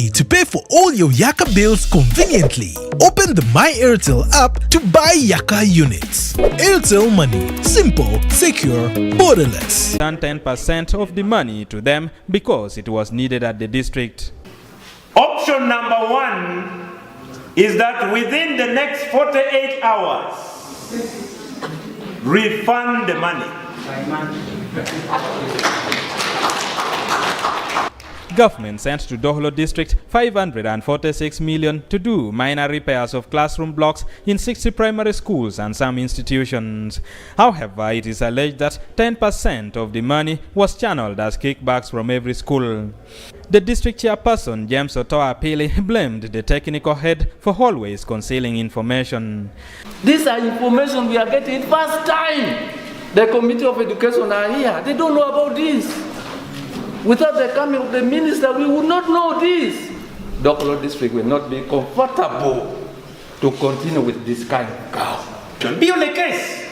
easy to pay for all your Yaka bills conveniently. Open the My Airtel app to buy Yaka units. Airtel Money. Simple, secure, borderless. And 10% of the money to them because it was needed at the district. Option number 1 is that within the next 48 hours, refund the money. Government sent to Dohlo district 546 million to do minor repairs of classroom blocks in 60 primary schools and some institutions. However, it is alleged that 10% of the money was channeled as kickbacks from every school. The district chairperson, James Otoa Pili, blamed the technical head for always concealing information. These are information we are getting first time. The Committee of Education are here. They don't know about this. Without the coming of the minister, we would not know this. Dohlo district will not be comfortable to continue with this kind of cow. Be on the case.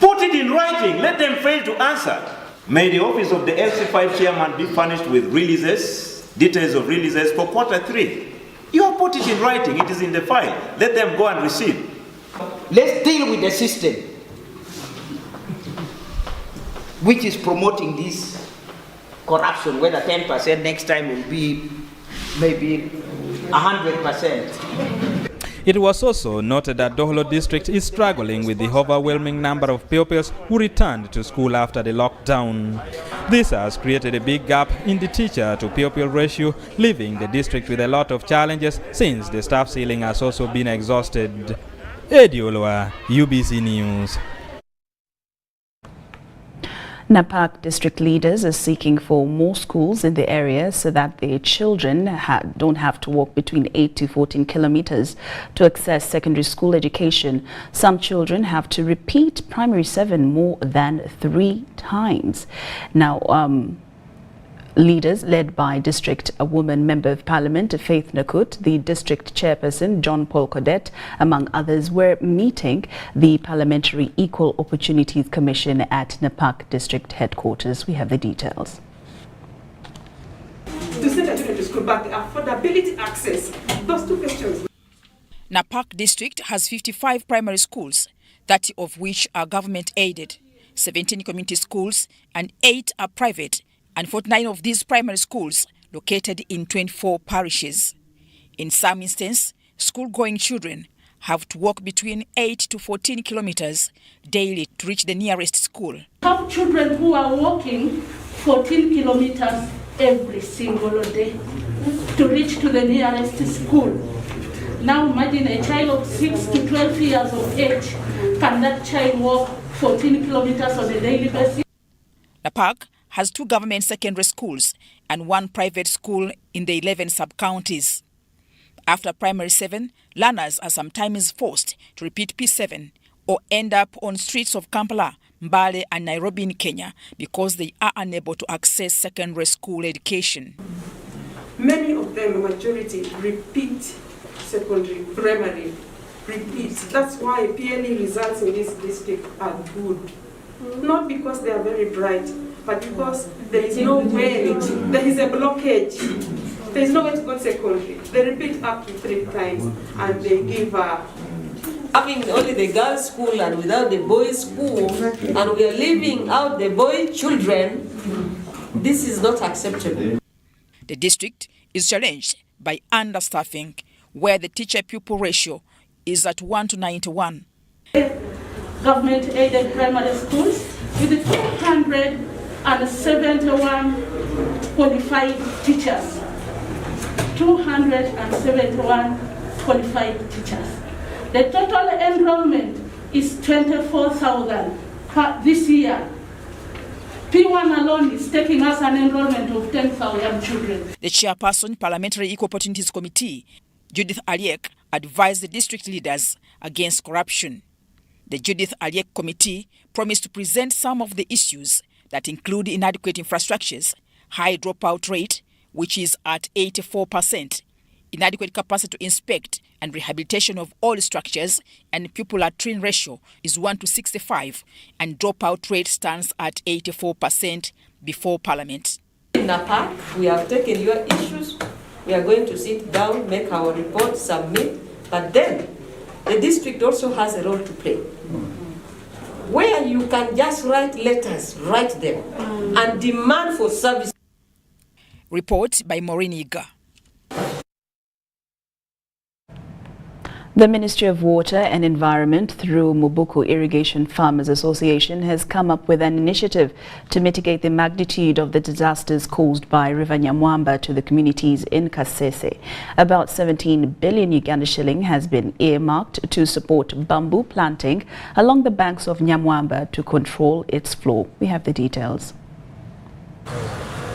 Put it in writing. Let them fail to answer. May the office of the LC5 chairman be furnished with releases, details of releases for Q3. You have put it in writing. It is in the file. Let them go and receive. Let's deal with the system which is promoting this corruption, whether 10% next time will be maybe 100%. It was also noted that Dohlo district is struggling with the overwhelming number of pupils who returned to school after the lockdown. This has created a big gap in the teacher to pupil ratio, leaving the district with a lot of challenges since the staff ceiling has also been exhausted. Eddie Olwa, UBC News. Napak district leaders are seeking for more schools in the area so that their children don't have to walk between 8 to 14 kilometers to access secondary school education. Some children have to repeat primary 7 more than 3 times. Now, leaders led by District Woman Member of Parliament Faith Nakut, the District Chairperson John Paul Codet, among others, were meeting the Parliamentary Equal Opportunities Commission at Napak District Headquarters. We have the details. To send the children to school, but the affordability access, those two questions. Napak District has 55 primary schools, 30 of which are government aided, 17 community schools and 8 are private, and 49 of these primary schools located in 24 parishes. In some instances, school-going children have to walk between 8 to 14 kilometers daily to reach the nearest school. Have children who are walking 14 kilometers every single day to reach to the nearest school. Now imagine a child of 6 to 12 years of age, can that child walk 14 kilometers on a daily basis? Napak has 2 government secondary schools and 1 private school in the 11 sub-counties. After primary 7, learners are sometimes forced to repeat P7 or end up on streets of Kampala, Mbale and Nairobi in Kenya because they are unable to access secondary school education. Many of them, majority, repeat secondary, primary, repeat. That's why PLE results in this district are good. Not because they are very bright, but because there is no way, there is a blockage. There is no way to go to secondary. They repeat up to 3 times and they give up. Having only the girls' school and without the boys' school, and we are leaving out the boy children, this is not acceptable. The district is challenged by understaffing, where the teacher-pupil ratio is at 1 to 91. Government-aided primary schools with 271 qualified teachers. 271 qualified teachers. The total enrollment is 24,000 this year. P1 alone is taking us an enrollment of 10,000 children. The chairperson, Parliamentary Equal Opportunities Committee, Judith Aliek, advised the district leaders against corruption. The Judith Aliek Committee promised to present some of the issues that include inadequate infrastructures, high dropout rate, which is at 84%, inadequate capacity to inspect and rehabilitation of all structures, and pupil-latrine ratio is 1 to 65, and dropout rate stands at 84% before Parliament. In Napak, we have taken your issues, We are going to sit down, make our report, submit, but then the district also has a role to play. Where you can just write letters, write them, and demand for service. Report by Lauryn Kazimoto. The Ministry of Water and Environment, through Mubuku Irrigation Farmers Association, has come up with an initiative to mitigate the magnitude of the disasters caused by River Nyamwamba to the communities in Kasese. About 17 billion Uganda shilling has been earmarked to support bamboo planting along the banks of Nyamwamba to control its flow. We have the details.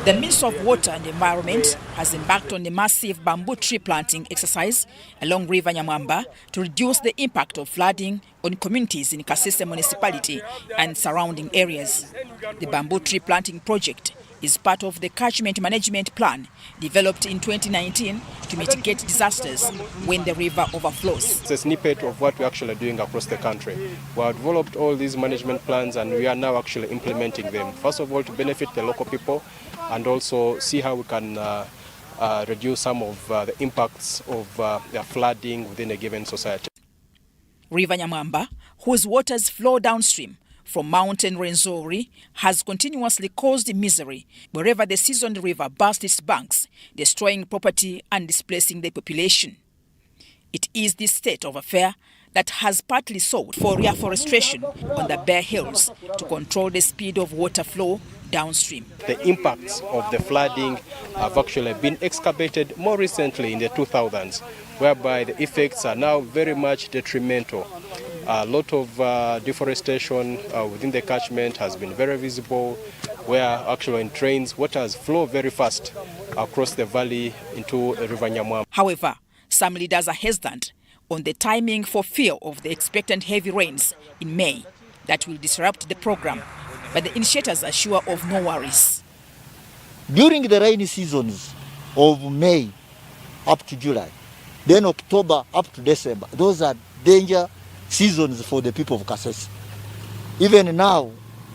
The Ministry of Water and Environment has embarked on a massive bamboo tree planting exercise along River Nyamwamba to reduce the impact of flooding on communities in Kasese municipality and surrounding areas. The bamboo tree planting project is part of the catchment management plan developed in 2019 to mitigate disasters when the river overflows. It's a snippet of what we're actually doing across the country. We have developed all these management plans and we are now actually implementing them. First of all, to benefit the local people and also see how we can reduce some of the impacts of the flooding within a given society. River Nyamwamba, whose waters flow downstream from Mountain Rwenzori, has continuously caused misery wherever the seasoned river bursts its banks, destroying property and displacing the population. It is this state of affair that has partly sought for reforestation on the bare hills to control the speed of water flow downstream. The impacts of the flooding have actually been excavated more recently in the 2000s, whereby the effects are now very much detrimental. A lot of deforestation within the catchment has been very visible, where actually in trains, waters flow very fast across the valley into River Nyamwamba. However, some leaders are hesitant on the timing for fear of the expectant heavy rains in May that will disrupt the program, but the initiators are sure of no worries. During the rainy seasons of May up to July, then October up to December, those are danger seasons for the people of Kasese. Even now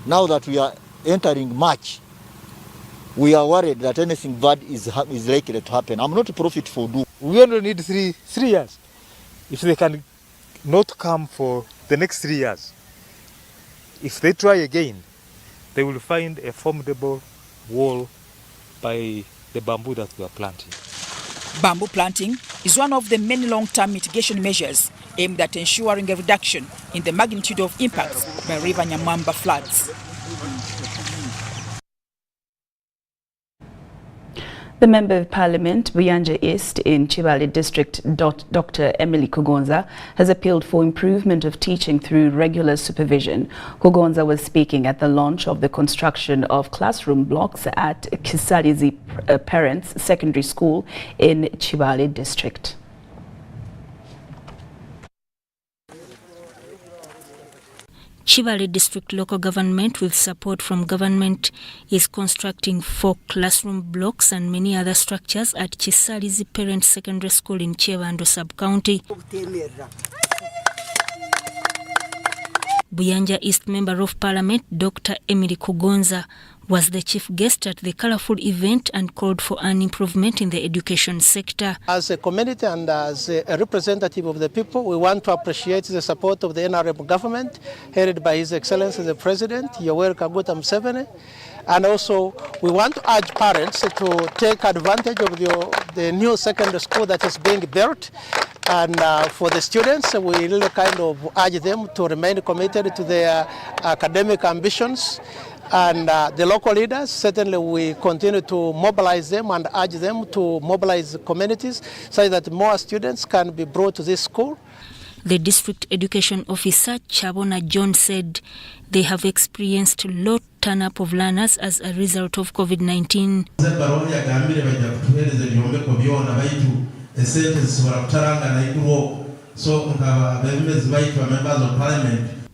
that we are entering March, we are worried that anything bad is likely to happen. I'm not a prophet for doom. We only need three years. If they can not come for the next 3 years, if they try again, they will find a formidable wall by the bamboo that we are planting. Bamboo planting is one of the many long-term mitigation measures aimed at ensuring a reduction in the magnitude of impacts by River Nyamwamba floods. The Member of Parliament, Buyanja East in Chibale District, Dr. Emily Kugonza, has appealed for improvement of teaching through regular supervision. Kugonza was speaking at the launch of the construction of classroom blocks at Kisalizi Parents Secondary School in Chibale District. Chibale District Local Government, with support from government, is constructing 4 classroom blocks and many other structures at Kisalizi Parent Secondary School in Chebando Sub-County. Buyanja East Member of Parliament, Dr. Emily Kugonza, was the chief guest at the colourful event and called for an improvement in the education sector. As a community and as a representative of the people, we want to appreciate the support of the NRM government, headed by His Excellency the President, Yoweri Kaguta Museveni. And also, we want to urge parents to take advantage of the new secondary school that is being built. And for the students, we really kind of urge them to remain committed to their academic ambitions. And the local leaders, certainly we continue to mobilize them and urge them to mobilize communities so that more students can be brought to this school. The district education officer, Chabona John, said they have experienced low turn-up of learners as a result of COVID-19.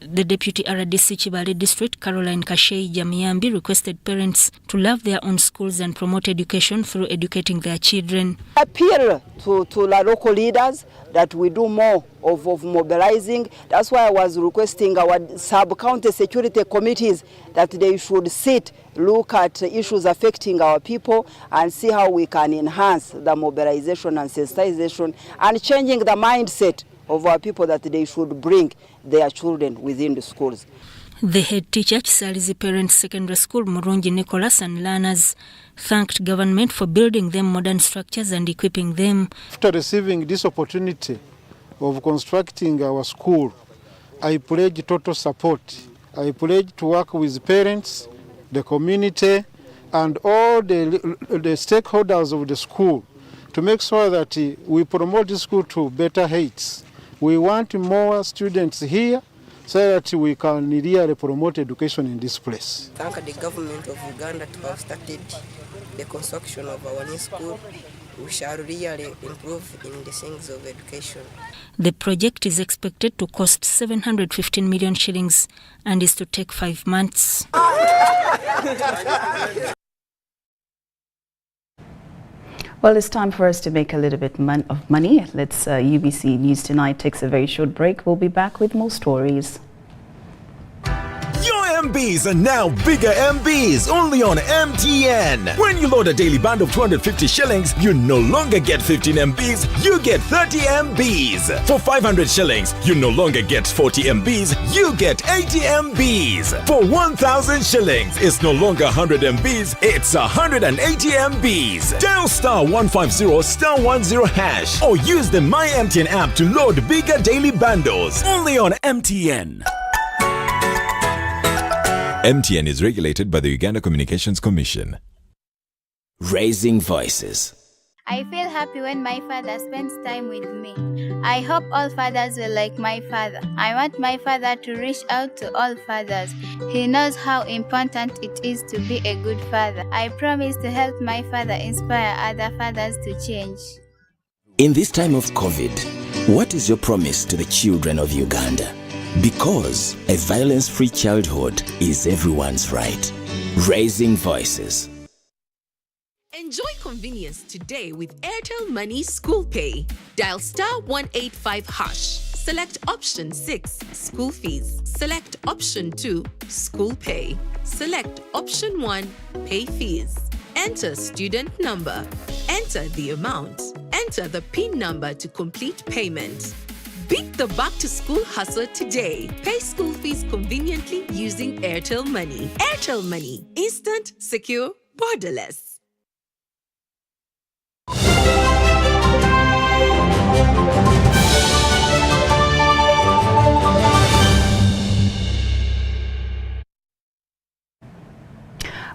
The Deputy RDC Chibale District, Caroline Kashei Jamiambi, requested parents to love their own schools and promote education through educating their children. Appeal to the local leaders that we do more of mobilizing. That's why I was requesting our sub-county security committees that they should sit look at issues affecting our people, and see how we can enhance the mobilization and sensitization and changing the mindset of our people that they should bring their children within the schools. The head teacher, Chisalizi Parent Secondary School, Murungi Nicholas, and learners thanked government for building them modern structures and equipping them. After receiving this opportunity of constructing our school, I pledge total support. I pledge to work with parents, the community, and all the stakeholders of the school to make sure that we promote the school to better heights. We want more students here so that we can really promote education in this place. Thank the government of Uganda to have started the construction of our new school. We shall really improve in the things of education. The project is expected to cost 715 million shillings and is to take 5 months. Well, it's time for us to make a little bit of money. Let's UBC News Tonight takes a very short break. We'll be back with more stories. Your MBs are now bigger MBs only on MTN. When you load a daily band of 250 shillings, you no longer get 15 MBs, you get 30 MBs. For 500 shillings, you no longer get 40 MBs, you get 80 MBs. For 1,000 shillings, it's no longer 100 MBs, it's 180 MBs. Dial *150*10# hash or use the My MTN app to load bigger daily bundles only on MTN. MTN is regulated by the Uganda Communications Commission. Raising voices. I feel happy when my father spends time with me. I hope all fathers will like my father. I want my father to reach out to all fathers. He knows how important it is to be a good father. I promise to help my father inspire other fathers to change. In this time of COVID, what is your promise to the children of Uganda? Because a violence-free childhood is everyone's right. Raising voices. Enjoy convenience today with Airtel Money School Pay. Dial *185#. Select option 6, school fees. Select option 2, school pay. Select option 1, pay fees. Enter student number. Enter the amount. Enter the PIN number to complete payment. Beat the back-to-school hustle today. Pay school fees conveniently using Airtel Money. Airtel Money. Instant, secure, borderless.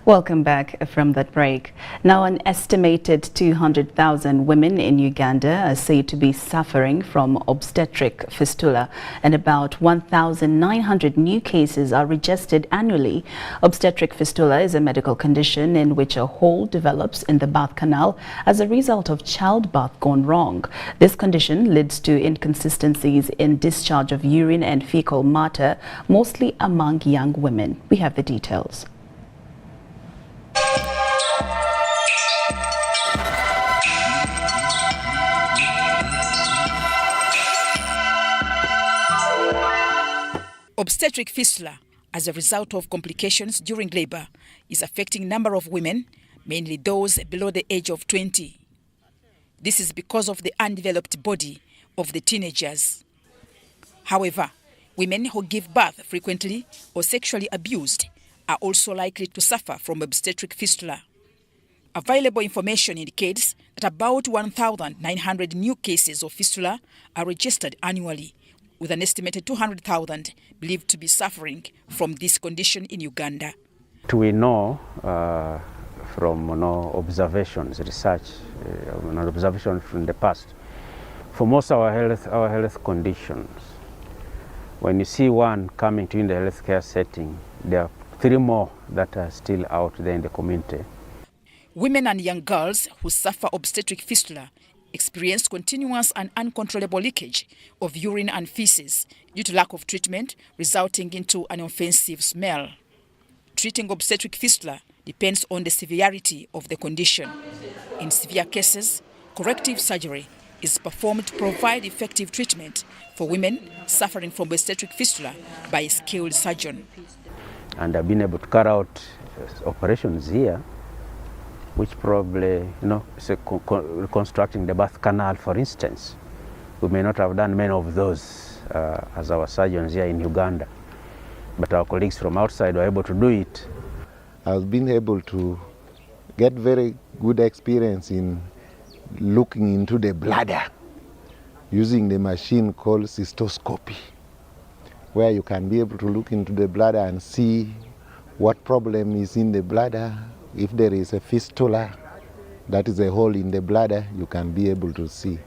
Welcome back from that break. Now, an estimated 200,000 women in Uganda are said to be suffering from obstetric fistula, and about 1,900 new cases are registered annually. Obstetric fistula is a medical condition in which a hole develops in the birth canal as a result of childbirth gone wrong. This condition leads to inconsistencies in discharge of urine and fecal matter, mostly among young women. We have the details. Obstetric fistula, as a result of complications during labor, is affecting a number of women, mainly those below the age of 20. This is because of the undeveloped body of the teenagers. However, women who give birth frequently or sexually abused are also likely to suffer from obstetric fistula. Available information indicates that about 1,900 new cases of fistula are registered annually, with an estimated 200,000 believed to be suffering from this condition in Uganda. We know from observations, research, observations from the past, for most of our health conditions, when you see one coming to in the healthcare setting, there are 3 more that are still out there in the community. Women and young girls who suffer obstetric fistula experience continuous and uncontrollable leakage of urine and feces due to lack of treatment, resulting into an offensive smell. Treating obstetric fistula depends on the severity of the condition. In severe cases, corrective surgery is performed to provide effective treatment for women suffering from obstetric fistula by a skilled surgeon. And I've been able to carry out operations here, which probably, say, reconstructing the birth canal, for instance. We may not have done many of those as our surgeons here in Uganda, but our colleagues from outside were able to do it. I've been able to get very good experience in looking into the bladder using the machine called cystoscopy, where you can be able to look into the bladder and see what problem is in the bladder. If there is a fistula, that is a hole in the bladder, you can be able to see.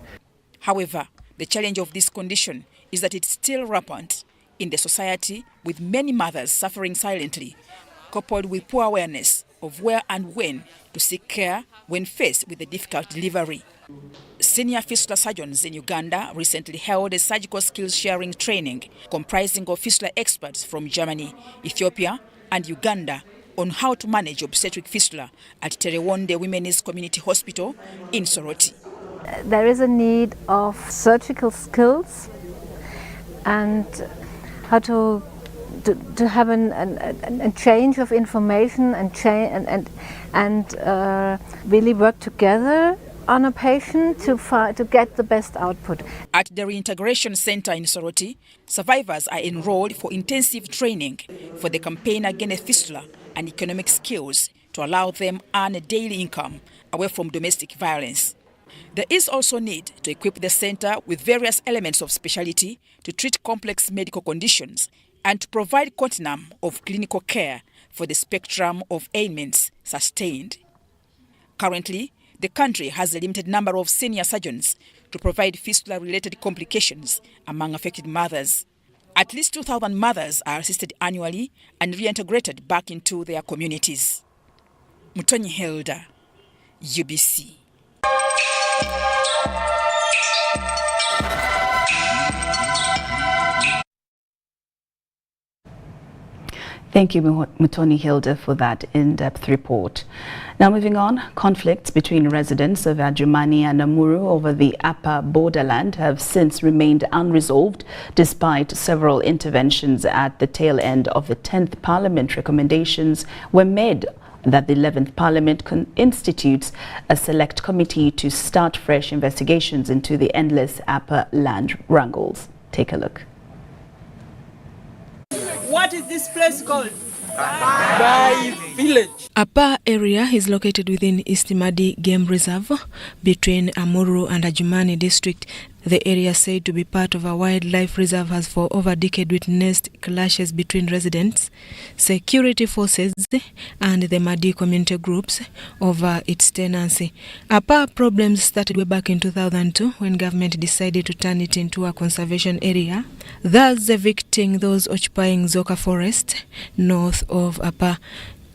However, the challenge of this condition is that it's still rampant in the society, with many mothers suffering silently, coupled with poor awareness of where and when to seek care when faced with a difficult delivery. Senior fistula surgeons in Uganda recently held a surgical skills sharing training comprising of fistula experts from Germany, Ethiopia, and Uganda on how to manage obstetric fistula at Terewonde Women's Community Hospital in Soroti. There is a need of surgical skills and how to have a change of information and really work together on a patient to get the best output. At the Reintegration Center in Soroti, survivors are enrolled for intensive training for the campaign against fistula and economic skills to allow them earn a daily income away from domestic violence. There is also need to equip the center with various elements of specialty to treat complex medical conditions and to provide continuum of clinical care for the spectrum of ailments sustained. Currently, the country has a limited number of senior surgeons to provide fistula-related complications among affected mothers. At least 2,000 mothers are assisted annually and reintegrated back into their communities. Mutonyi Hilda, UBC. Thank you, Mutoni Hilda, for that in-depth report. Now moving on, conflicts between residents of Adjumani and Amuru over the upper borderland have since remained unresolved despite several interventions at the tail end of the 10th Parliament. Recommendations were made that the 11th Parliament institutes a select committee to start fresh investigations into the endless upper land wrangles. Take a look. What is this place called? Bai Village. Upper area is located within Istimadi Game Reserve between Amuru and Adjumani district. The area said to be part of a wildlife reserve has for over a decade witnessed clashes between residents, security forces and the Madi community groups over its tenancy. Upper problems started way back in 2002 when government decided to turn it into a conservation area, thus evicting those occupying Zoka Forest north of Upper.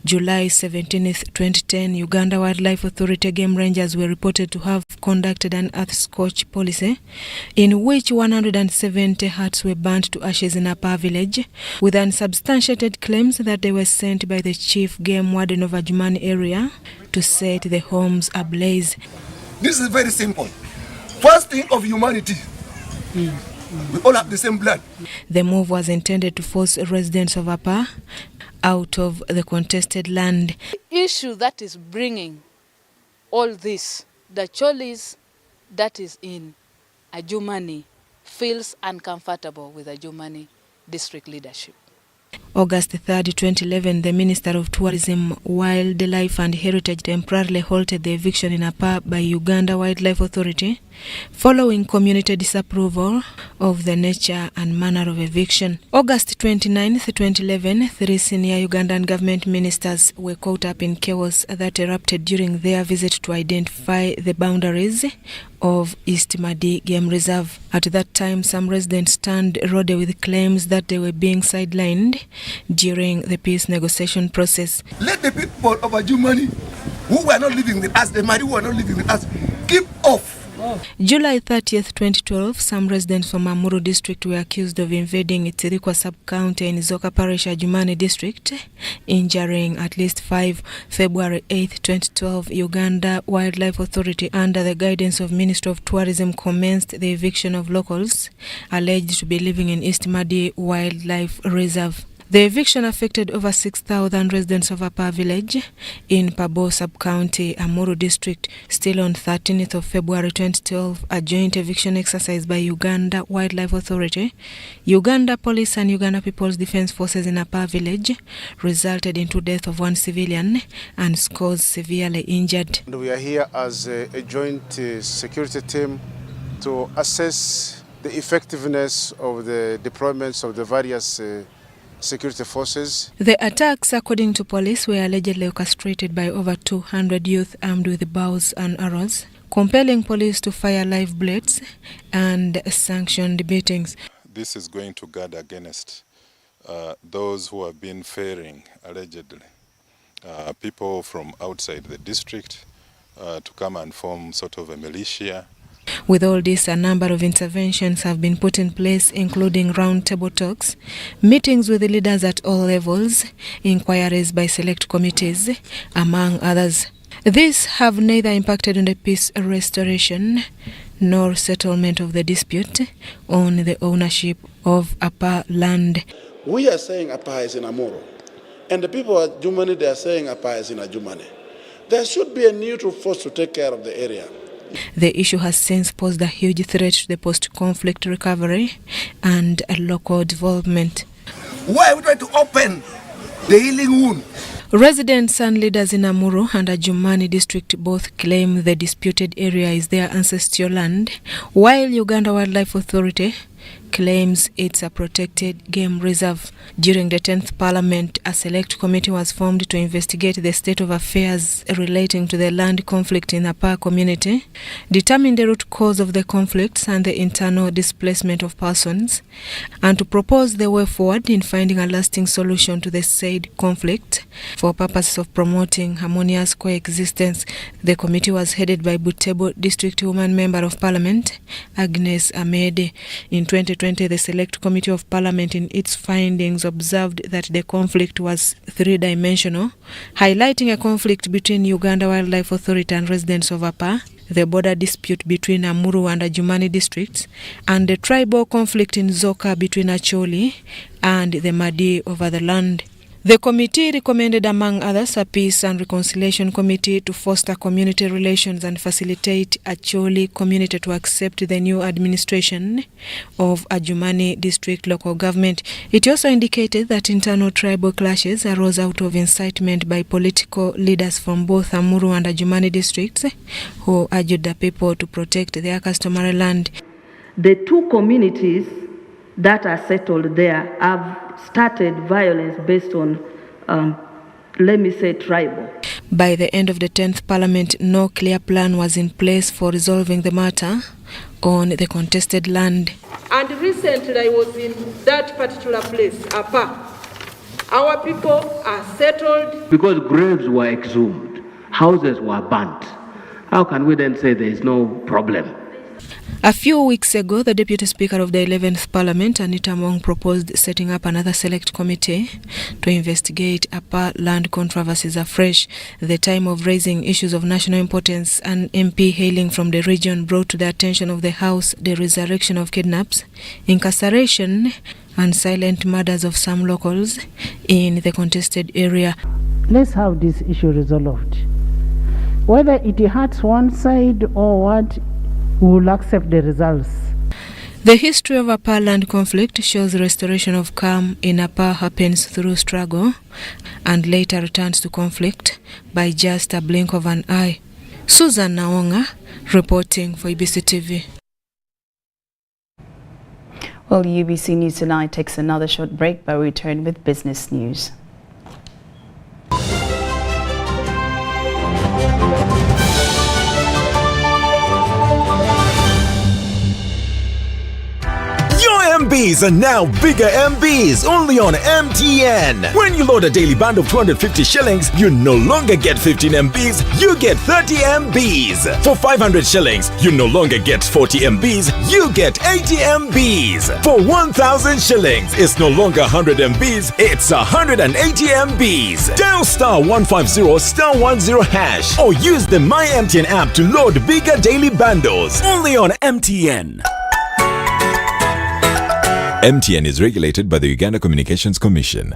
July 17, 2010, Uganda Wildlife Authority game rangers were reported to have conducted an earth scorch policy in which 170 huts were burnt to ashes in Upper village, with unsubstantiated claims that they were sent by the chief game warden of Adjumani area to set the homes ablaze. This is very simple. First thing of humanity. We all have the same blood. The move was intended to force residents of Upper out of the contested land. The issue that is bringing all this, the Cholis that is in Adjumani feels uncomfortable with Adjumani district leadership. August 3, 2011, the Minister of Tourism, Wildlife and Heritage temporarily halted the eviction in Upper by Uganda Wildlife Authority following community disapproval of the nature and manner of eviction. August 29, 2011, 3 senior Ugandan government ministers were caught up in chaos that erupted during their visit to identify the boundaries of East Madi Game Reserve. At that time, some residents turned roadie with claims that they were being sidelined during the peace negotiation process. Let the people of Adjumani who were not living with us, the Madi who were not living with us, keep off. July 30th, 2012, some residents from Amuru district were accused of invading Itirikwa sub-county in Zoka Parish, Adjumani district, injuring at least 5. February 8th, 2012, Uganda Wildlife Authority, under the guidance of Ministry of Tourism, commenced the eviction of locals alleged to be living in East Madi Wildlife Reserve. The eviction affected over 6,000 residents of Upper Village in Pabo Sub-County, Amuru District. Still on 13th of February 2012, a joint eviction exercise by Uganda Wildlife Authority, Uganda Police and Uganda People's Defence Forces in Upper Village resulted in the death of one civilian and scores severely injured. And we are here as a joint security team to assess the effectiveness of the deployments of the various security forces. The attacks, according to police, were allegedly orchestrated by over 200 youth armed with bows and arrows, compelling police to fire live bullets and sanctioned beatings. This is going to guard against those who have been fearing, allegedly, people from outside the district to come and form sort of a militia. With all this, a number of interventions have been put in place, including round-table talks, meetings with the leaders at all levels, inquiries by select committees, among others. These have neither impacted on the peace restoration nor settlement of the dispute on the ownership of Upper land. We are saying Upper is in Amuru, and the people at Jumani, they are saying Upper is in Ajumani. There should be a neutral force to take care of the area. The issue has since posed a huge threat to the post-conflict recovery and local development. Why are we trying to open the healing wound? Residents and leaders in Amuru and Ajumani district both claim the disputed area is their ancestral land, while Uganda Wildlife Authority claims it's a protected game reserve. During the 10th Parliament, a select committee was formed to investigate the state of affairs relating to the land conflict in the Upper community, determine the root cause of the conflicts and the internal displacement of persons, and to propose the way forward in finding a lasting solution to the said conflict for purposes of promoting harmonious coexistence. The committee was headed by Butebo District Woman Member of Parliament, Agnes Amede. In 2020, the Select Committee of Parliament in its findings observed that the conflict was three-dimensional, highlighting a conflict between Uganda Wildlife Authority and residents of Upper, the border dispute between Amuru and Ajumani districts, and the tribal conflict in Zoka between Acholi and the Madi over the land. The committee recommended, among others, a Peace and Reconciliation Committee to foster community relations and facilitate Acholi community to accept the new administration of Ajumani district local government. It also indicated that internal tribal clashes arose out of incitement by political leaders from both Amuru and Ajumani districts, who urged the people to protect their customary land. The two communities that are settled there have started violence based on, tribal. By the end of the 10th Parliament, no clear plan was in place for resolving the matter on the contested land. And recently I was in that particular place, Apa. Our people are settled. Because graves were exhumed, houses were burnt. How can we then say there is no problem? A few weeks ago, the Deputy Speaker of the 11th Parliament, Anita Mong, proposed setting up another select committee to investigate Upper land controversies afresh. The time of raising issues of national importance, an MP hailing from the region brought to the attention of the House the resurrection of kidnaps, incarceration, and silent murders of some locals in the contested area. Let's have this issue resolved. Whether it hurts one side or what, we will accept the results. The history of Upper land conflict shows restoration of calm in Upper happens through struggle and later returns to conflict by just a blink of an eye. Susan Naonga reporting for UBC TV. Well, UBC News Tonight takes another short break, but we return with business news. MBs are now bigger MBs only on MTN. When you load a daily bundle of 250 shillings, you no longer get 15 MBs, you get 30 MBs. For 500 shillings, you no longer get 40 MBs, you get 80 MBs. For 1,000 shillings, it's no longer 100 MBs, it's 180 MBs. Dial *150*10# or use the My MTN app to load bigger daily bundles only on MTN. MTN is regulated by the Uganda Communications Commission.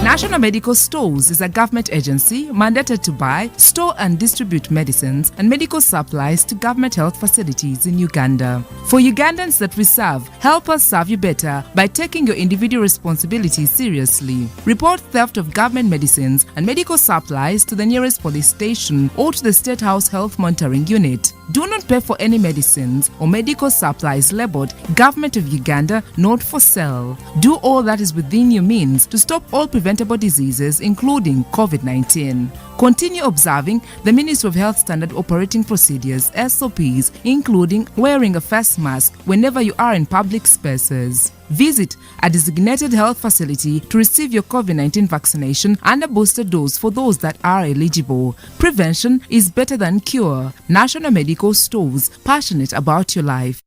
National Medical Stores is a government agency mandated to buy, store and distribute medicines and medical supplies to government health facilities in Uganda. For Ugandans that we serve, help us serve you better by taking your individual responsibilities seriously. Report theft of government medicines and medical supplies to the nearest police station or to the State House Health Monitoring Unit. Do not pay for any medicines or medical supplies labeled Government of Uganda, not for sale. Do all that is within your means to stop all preventable diseases, including COVID-19. Continue observing the Ministry of Health Standard Operating Procedures, SOPs, including wearing a face mask whenever you are in public spaces. Visit a designated health facility to receive your COVID-19 vaccination and a booster dose for those that are eligible. Prevention is better than cure. National Medical Stores, passionate about your life.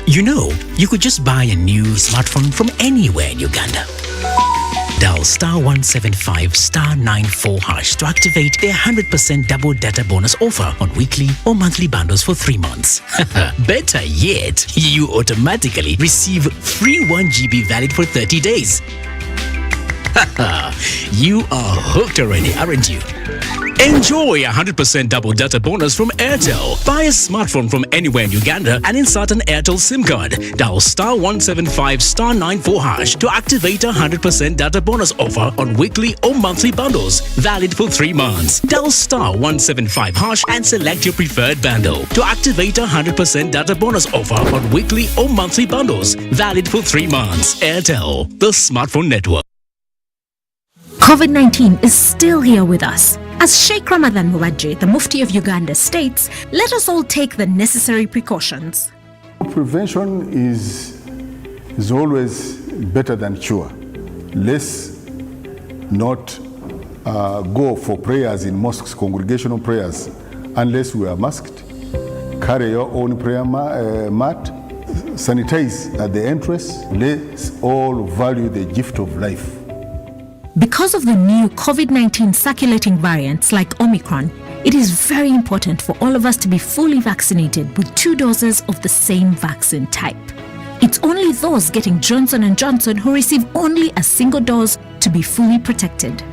You know, you could just buy a new smartphone from anywhere in Uganda. Dial *175 *94 hash to activate their 100% double data bonus offer on weekly or monthly bundles for 3 months. Better yet, you automatically receive free 1 GB valid for 30 days. You are hooked already, aren't you? Enjoy 100% double data bonus from Airtel. Buy a smartphone from anywhere in Uganda and insert an Airtel SIM card. Dial *175 *94 hash to activate a 100% data bonus offer on weekly or monthly bundles, valid for 3 months. Dial *175 hash and select your preferred bundle to activate a 100% data bonus offer on weekly or monthly bundles, valid for 3 months. Airtel, the smartphone network. COVID-19 is still here with us. As Sheikh Ramadan Muwajji, the Mufti of Uganda, states, let us all take the necessary precautions. Prevention is always better than cure. Let's not go for prayers in mosques, congregational prayers, unless we are masked. Carry your own prayer mat, sanitize at the entrance. Let's all value the gift of life. Because of the new COVID-19 circulating variants like Omicron, it is very important for all of us to be fully vaccinated with 2 doses of the same vaccine type. It's only those getting Johnson & Johnson who receive only a single dose to be fully protected.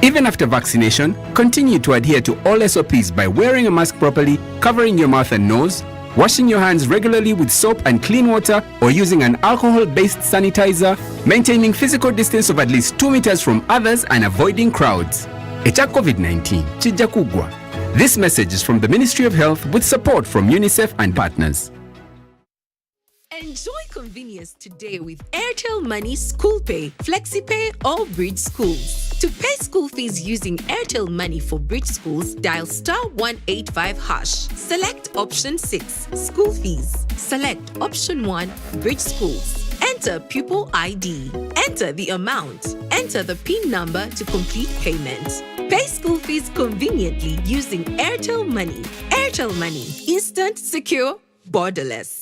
Even after vaccination, continue to adhere to all SOPs by wearing a mask properly, covering your mouth and nose, washing your hands regularly with soap and clean water or using an alcohol-based sanitizer, maintaining physical distance of at least 2 meters from others and avoiding crowds. Echa COVID-19, chija kugwa. This message is from the Ministry of Health with support from UNICEF and partners. Enjoy convenience today with Airtel Money School Pay, FlexiPay or Bridge Schools. To pay school fees using Airtel Money for Bridge Schools, dial *185 hash. Select option 6, School Fees. Select option 1, Bridge Schools. Enter pupil ID. Enter the amount. Enter the PIN number to complete payment. Pay school fees conveniently using Airtel Money. Airtel Money. Instant, secure, borderless.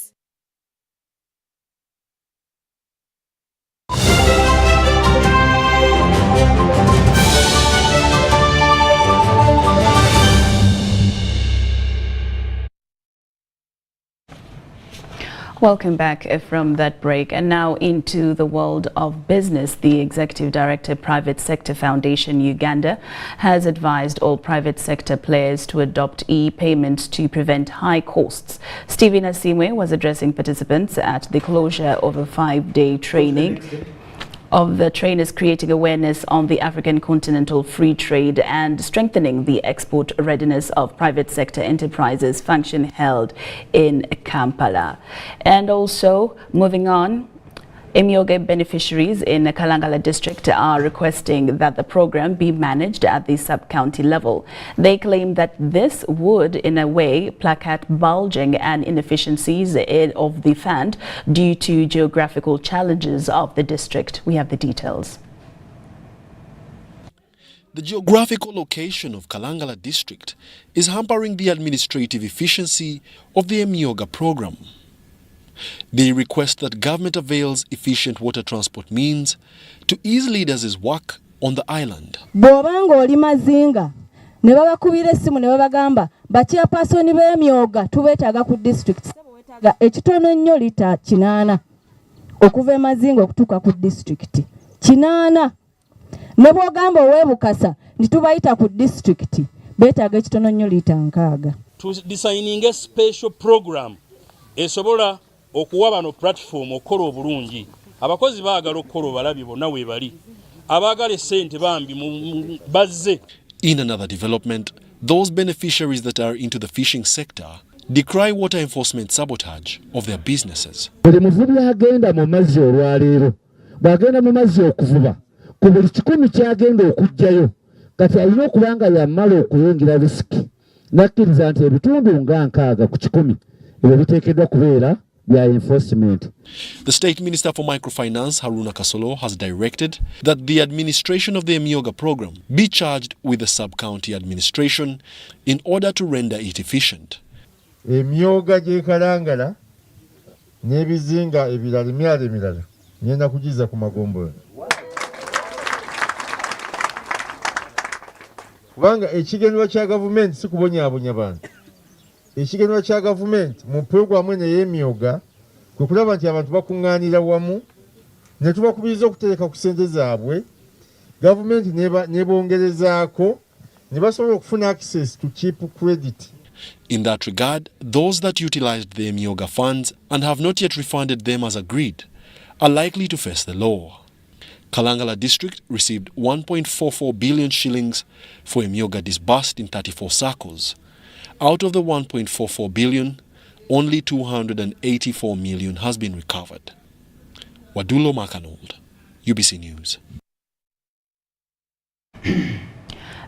Welcome back from that break, and now into the world of business. The Executive Director, Private Sector Foundation Uganda, has advised all private sector players to adopt e-payments to prevent high costs. Stephen Asimwe was addressing participants at the closure of a 5-day training of the trainers creating awareness on the African continental free trade and strengthening the export readiness of private sector enterprises function held in Kampala. And also, moving on, Emyoge beneficiaries in Kalangala district are requesting that the program be managed at the sub-county level. They claim that this would, in a way, placate bulging and inefficiencies of the fund due to geographical challenges of the district. We have the details. The geographical location of Kalangala district is hampering the administrative efficiency of the Emyoga program. They request that government avails efficient water transport means to ease leaders' work on the island. Bw'obanga oli Mazinga ne babakubira essimu ne babagamba bachairpersoni b'emyoga tubeetaaga ku district weetaaga ekitono nnyo lita 8 okuva e Mazinga okutuuka ku district 8 ne bw'ogamba ow'Ebukasa nitubayita ku district beetaaga ekitono nnyo lita 6. Designing a special program esobola okuwa bano platform okukola obulungi. Abakozi baagala okukola obalabi bonna weebali. Abaagala essente bambi bazze. In another development, those beneficiaries that are into the fishing sector decry water enforcement sabotage of their businesses. Buli muvubi agenda mu mazzi olwaleero bw'agenda mu mazzi okuvuba ku buli 100 kyagenda okujjayo kati alina okubanga yamala okuyingira risiki nakkiriza nti ebitundu nga 6 ku 100 ebyo biteekeddwa kubeera bya enforcement. The State Minister for Microfinance, Haruna Kasolo, has directed that the administration of the Emyoga program be charged with the sub-county administration in order to render it efficient. Emyoga gye Kalangala n'ebizinga ebirala emirala ngenda kugiza ku Magombo. Kubanga ekigendererwa kya gavumenti si kubonyaabonya bantu. Ekigendererwa kya gavumenti mu programu eno y'emyoga kwe kulaba nti abantu bakuŋŋaanira wamu ne tubakubiriza okutereka ku ssente zaabwe gavumenti n'ebongerezaako ne basobola okufuna access to cheap credit. In that regard, those that utilized the Emyoga funds and have not yet refunded them as agreed are likely to face the law. Kalangala district received 1.44 billion shillings for Emyoga disbursed in 34 circles. Out of the 1.44 billion, only 284 million has been recovered. Wadulo Makanold, UBC News.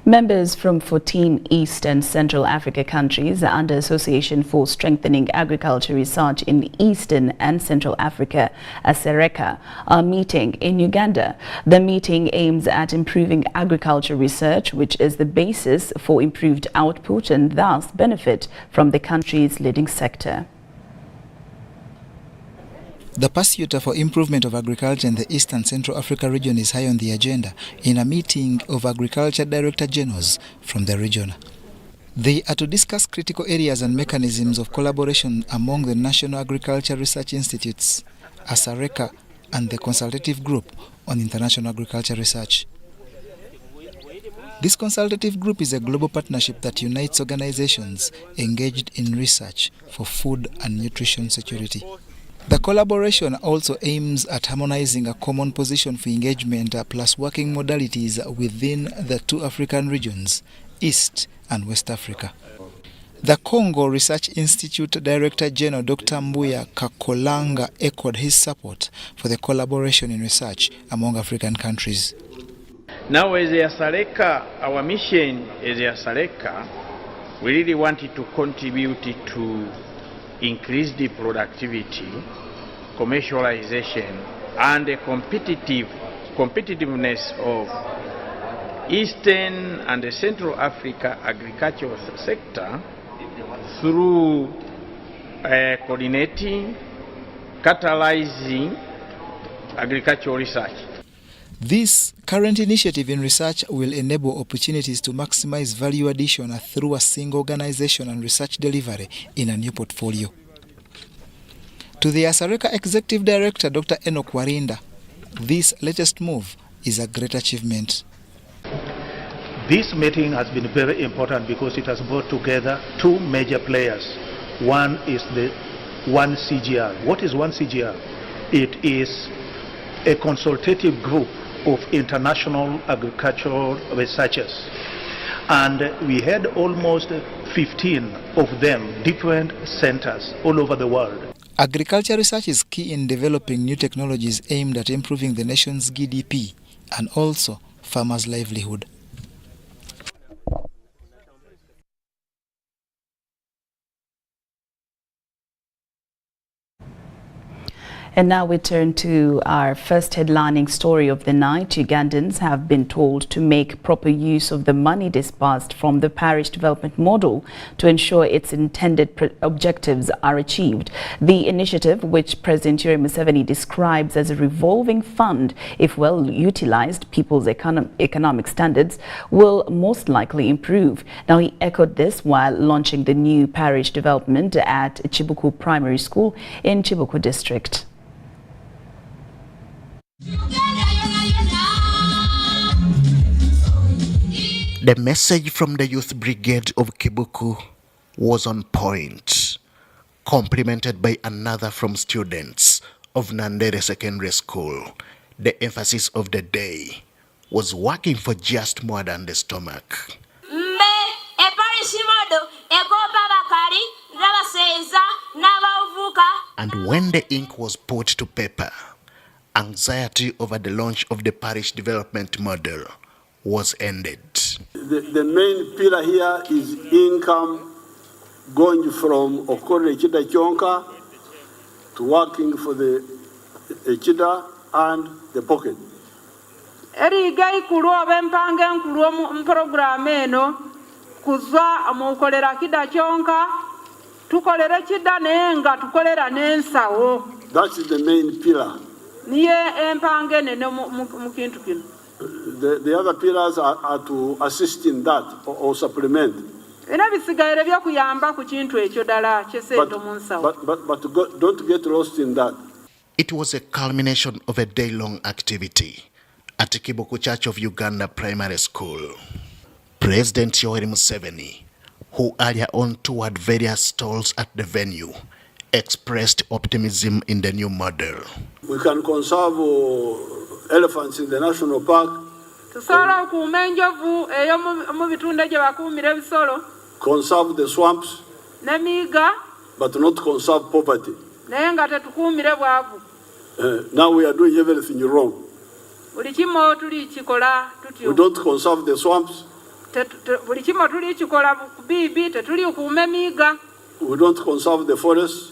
Members from 14 East and Central Africa countries are under Association for Strengthening Agriculture Research in Eastern and Central Africa, ASERECA, are meeting in Uganda. The meeting aims at improving agriculture research, which is the basis for improved output and thus benefit from the country's leading sector. The pursuit for improvement of agriculture in the East and Central Africa region is high on the agenda in a meeting of Agriculture Director Generals from the region. They are to discuss critical areas and mechanisms of collaboration among the National Agriculture Research Institutes, ASARECA, and the Consultative Group on International Agriculture Research. This consultative group is a global partnership that unites organizations engaged in research for food and nutrition security. The collaboration also aims at harmonizing a common position for engagement plus working modalities within the two African regions, East and West Africa. The Congo Research Institute Director General Dr. Mbuya Kakolanga echoed his support for the collaboration in research among African countries. Now as a ASARECA, our mission as a ASARECA, we really wanted to contribute to increase the productivity, commercialization, and the competitiveness of Eastern and the Central Africa agricultural sector through coordinating, catalyzing agricultural research. This current initiative in research will enable opportunities to maximize value addition through a single organization and research delivery in a new portfolio. To the ASARECA Executive Director, Dr. Enoch Warinda, this latest move is a great achievement. This meeting has been very important because it has brought together two major players. One is the One CGR. What is One CGR? It is a consultative group of international agricultural researchers. And we had almost 15 of them, different centers all over the world. Agriculture research is key in developing new technologies aimed at improving the nation's GDP and also farmers' livelihood. And now we turn to our first headlining story of the night. Ugandans have been told to make proper use of the money disbursed from the parish development model to ensure its intended objectives are achieved. The initiative, which President Yoweri Museveni describes as a revolving fund, if well utilized, people's economic standards will most likely improve. Now, he echoed this while launching the new parish development at Chibuku Primary School in Chibuku District. The message from the Youth Brigade of Kibuku was on point, complemented by another from students of Nandere Secondary School. The emphasis of the day was working for just more than the stomach. And when the ink was put to paper, anxiety over the launch of the parish development model was ended. The main pillar here is income going from Okore Echida Chonka to working for the Echida and the pocket. Erigai kuruo bempange kuruo program eno kuzwa amukolera kida Chonka tukolera Echida nenga tukolera nensawo. That is the main pillar. The other pillars are to assist in that or supplement. But don't get lost in that. It was a culmination of a day-long activity at Kibuku Church of Uganda Primary School. President Yoweri Museveni, who earlier on toured various stalls at the venue, expressed optimism in the new model. We can conserve elephants in the national park. Conserve the swamps, but not conserve poverty. Now we are doing everything wrong. We don't conserve the swamps. We don't conserve the forests.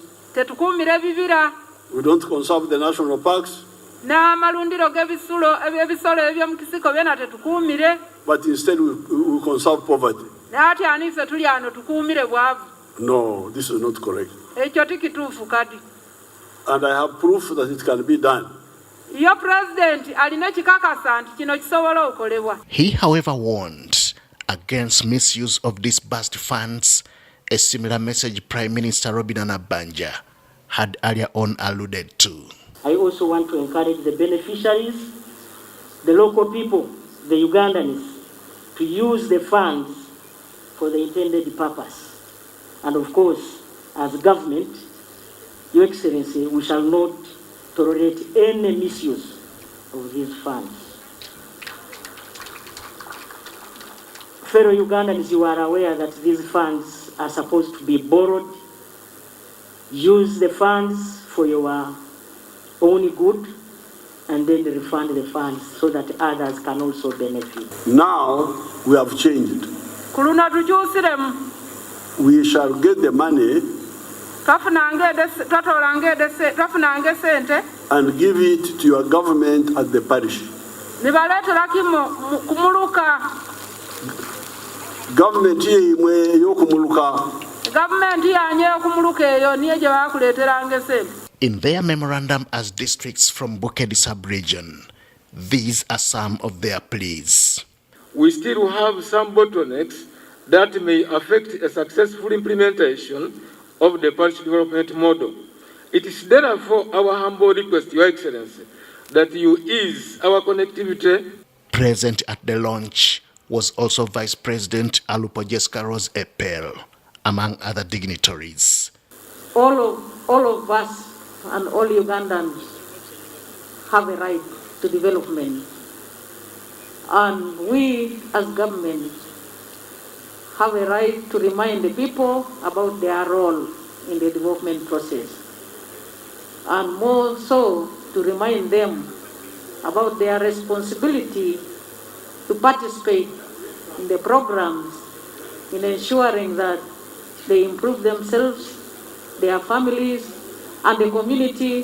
We don't conserve the national parks. But instead we conserve poverty. No, this is not correct. And I have proof that it can be done. He, however, warned against misuse of disbursed funds, a similar message Prime Minister Robin Anabanja had earlier on alluded to. I also want to encourage the beneficiaries, the local people, the Ugandans, to use the funds for the intended purpose. And of course, as government, Your Excellency, we shall not tolerate any misuse of these funds. Fellow Ugandans, you are aware that these funds are supposed to be borrowed. Use the funds for your own good and then refund the funds so that others can also benefit. Now we have changed. We shall get the money and give it to your government at the parish. Government In their memorandum as districts from Bukedi sub-region, these are some of their pleas. We still have some bottlenecks that may affect a successful implementation of the parish development model. It is therefore our humble request, Your Excellency, that you ease our connectivity. Present at the launch was also Vice President Alupo Jessica Rose Epel, among other dignitaries. All of us and all Ugandans have a right to development. And we as government have a right to remind the people about their role in the development process. And more so to remind them about their responsibility to participate in the programs in ensuring that they improve themselves, their families, and the community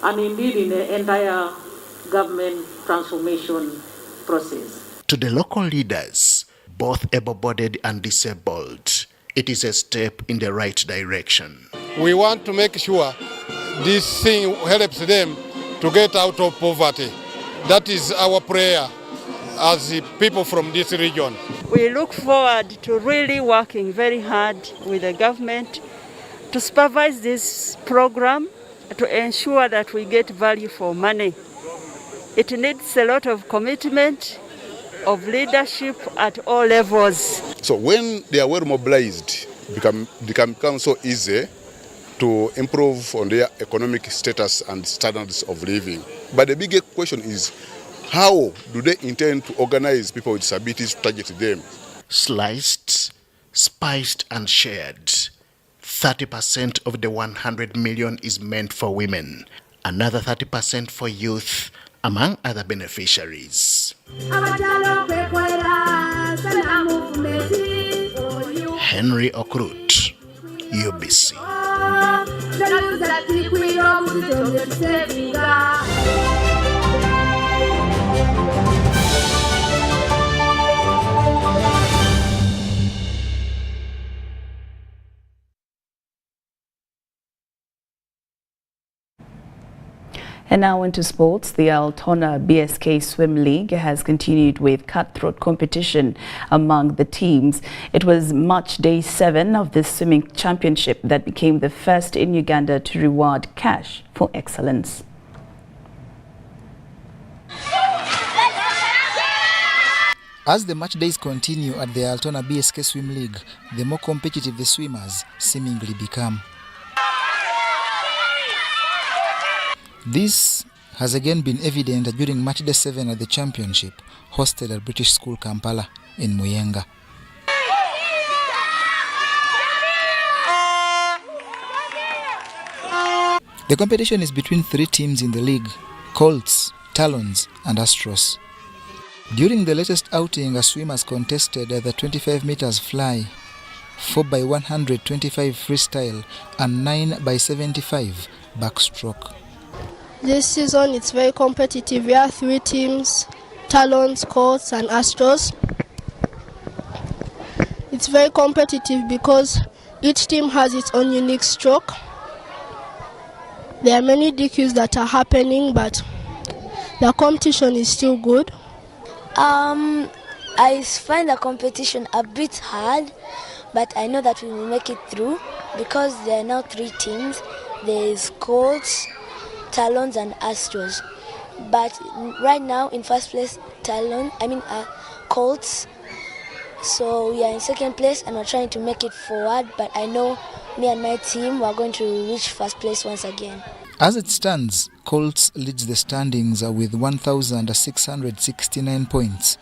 and indeed in the entire government transformation process. To the local leaders, both able-bodied and disabled, it is a step in the right direction. We want to make sure this thing helps them to get out of poverty. That is our prayer as the people from this region. We look forward to really working very hard with the government to supervise this program to ensure that we get value for money. It needs a lot of commitment, of leadership at all levels. So when they are well mobilized, it can become so easy to improve on their economic status and standards of living. But the bigger question is, how do they intend to organize people with disabilities to target them? Sliced, spiced and shared. 30% of the 100 million is meant for women. Another 30% for youth, among other beneficiaries. Henry Okrut, UBC. And now into sports. The Altona BSK Swim League has continued with cutthroat competition among the teams. It was match day 7 of the swimming championship that became the first in Uganda to reward cash for excellence. As the match days continue at the Altona BSK Swim League, the more competitive the swimmers seemingly become. This has again been evident during match day 7 at the championship, hosted at British School Kampala in Muyenga. The competition is between 3 teams in the league: Colts, Talons and Astros. During the latest outing, swimmers contested the 25 meters fly, 4x125 freestyle and 9x75 backstroke. This season it's very competitive. We have 3 teams, Talons, Colts and Astros. It's very competitive because each team has its own unique stroke. There are many DQs that are happening, but the competition is still good. I find the competition a bit hard, but I know that we will make it through because there are now 3 teams. There is Colts, Talons and Astros. But right now in first place Colts. So we are in second place and we're trying to make it forward, but I know me and my team are going to reach first place once again. As it stands, Colts leads the standings with 1,669 points,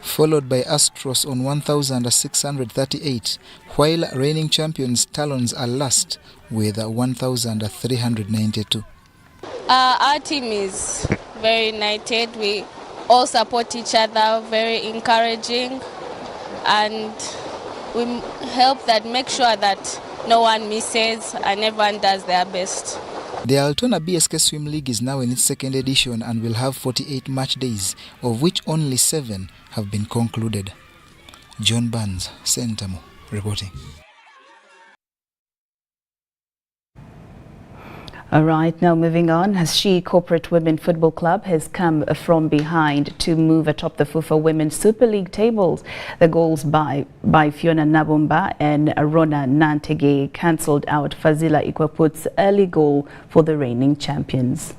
followed by Astros on 1,638, while reigning champions Talons are last with 1,392. Our team is very united. We all support each other, very encouraging, and we help that make sure that no one misses and everyone does their best. The Altona BSK Swim League is now in its second edition and will have 48 match days, of which only 7 have been concluded. John Barnes, Sentamo, reporting. All right, now moving on. She Corporate Women Football Club has come from behind to move atop the FUFA Women's Super League tables. The goals by Fiona Nabumba and Rona Nantege cancelled out Fazila Ikwaput's early goal for the reigning champions.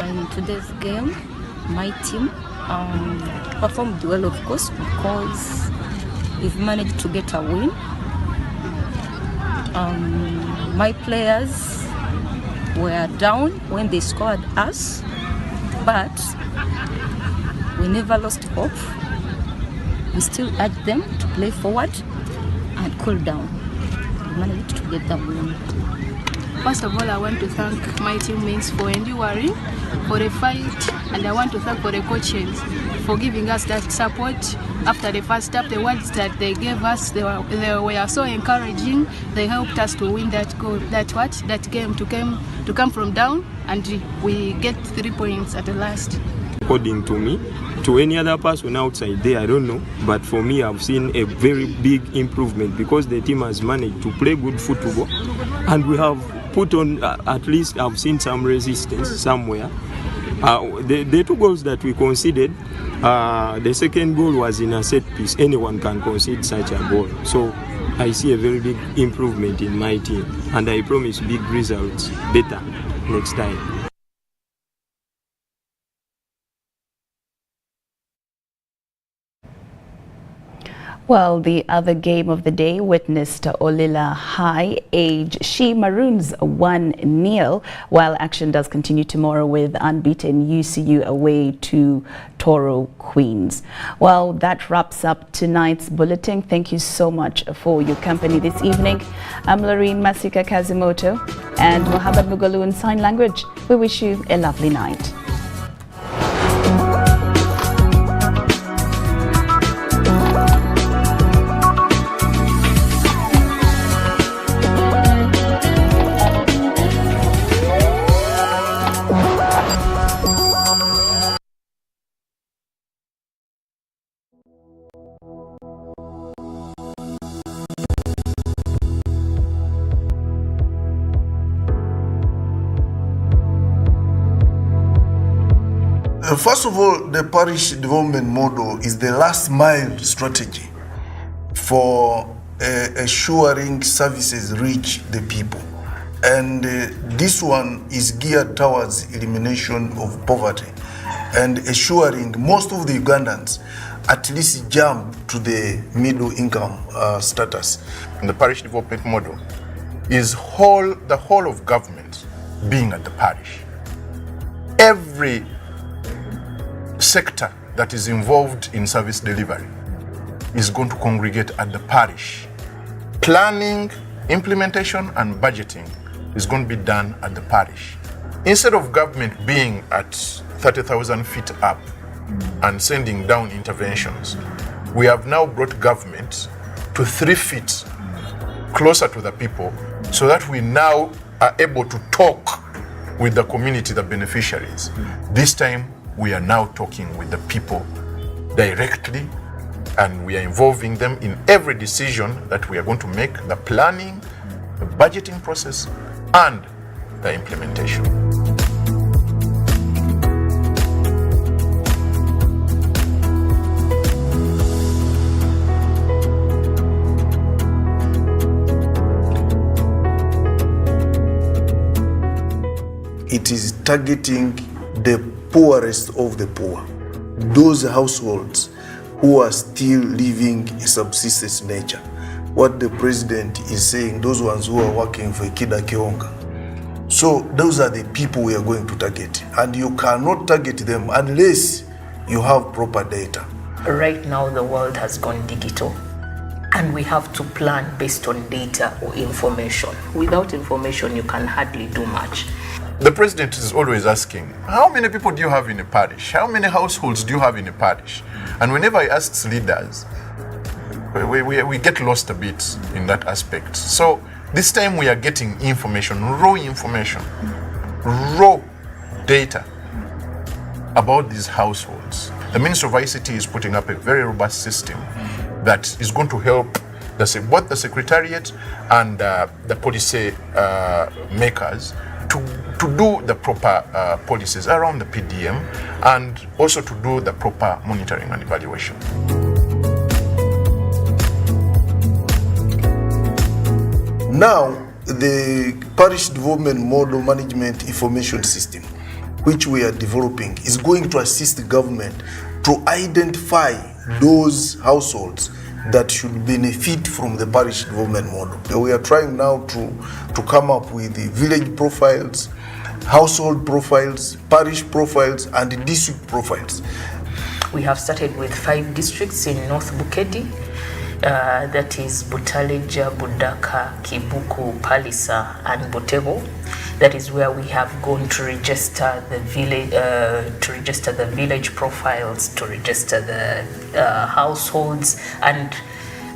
In today's game, my team performed well, of course, because we've managed to get a win. My players were down when they scored us, but we never lost hope. We still urged them to play forward and cool down. managed to get the win. First of all, I want to thank my teammates for enduring, for the fight, and I want to thank for the coaches for giving us that support. After the first step, the words that they gave us, they were so encouraging. They helped us to win that goal, that game to come from down, and we get 3 points at the last. According to me, to any other person outside there, I don't know, but for me, I've seen a very big improvement because the team has managed to play good football, and we have put on, at least I've seen some resistance somewhere. The 2 goals that we conceded, the second goal was in a set piece. Anyone can concede such a goal. So I see a very big improvement in my team, and I promise big results better next time. Well, the other game of the day witnessed Olila High Age She Maroons 1-0, while action does continue tomorrow with unbeaten UCU away to Toro Queens. Well, that wraps up tonight's bulletin. Thank you so much for your company this evening. I'm Lauryn Kazimoto and Mohammed Mugalu in Sign Language. We wish you a lovely night. First of all, the parish development model is the last mile strategy for assuring services reach the people. And this one is geared towards elimination of poverty and assuring most of the Ugandans at least jump to the middle income status. And the parish development model is the whole of government being at the parish. Every sector that is involved in service delivery is going to congregate at the parish. Planning, implementation, and budgeting is going to be done at the parish. Instead of government being at 30,000 feet up and sending down interventions, we have now brought government to 3 feet closer to the people so that we now are able to talk with the community, the beneficiaries. This time, we are now talking with the people directly, and we are involving them in every decision that we are going to make, the planning, the budgeting process, and the implementation. It is targeting the poorest of the poor, those households who are still living a subsistence nature. What the president is saying, those ones who are working for Kida Kionga. So those are the people we are going to target, and you cannot target them unless you have proper data. Right now the world has gone digital, and we have to plan based on data or information. Without information, you can hardly do much. The president is always asking, how many people do you have in a parish? How many households do you have in a parish? And whenever he asks leaders, we get lost a bit in that aspect. So this time we are getting information, raw data about these households. The Ministry of ICT is putting up a very robust system that is going to help both the Secretariat and the policy makers to do the proper policies around the PDM, and also to do the proper monitoring and evaluation. Now, the parish development model management information system, which we are developing, is going to assist the government to identify those households that should benefit from the parish development model. We are trying now to come up with the village profiles, household profiles, parish profiles, and district profiles. We have started with 5 districts in North Bukedi, that is Butaleja, Budaka, Kibuku, Palisa, and Botevo. That is where we have gone to register the village profiles, to register the households, and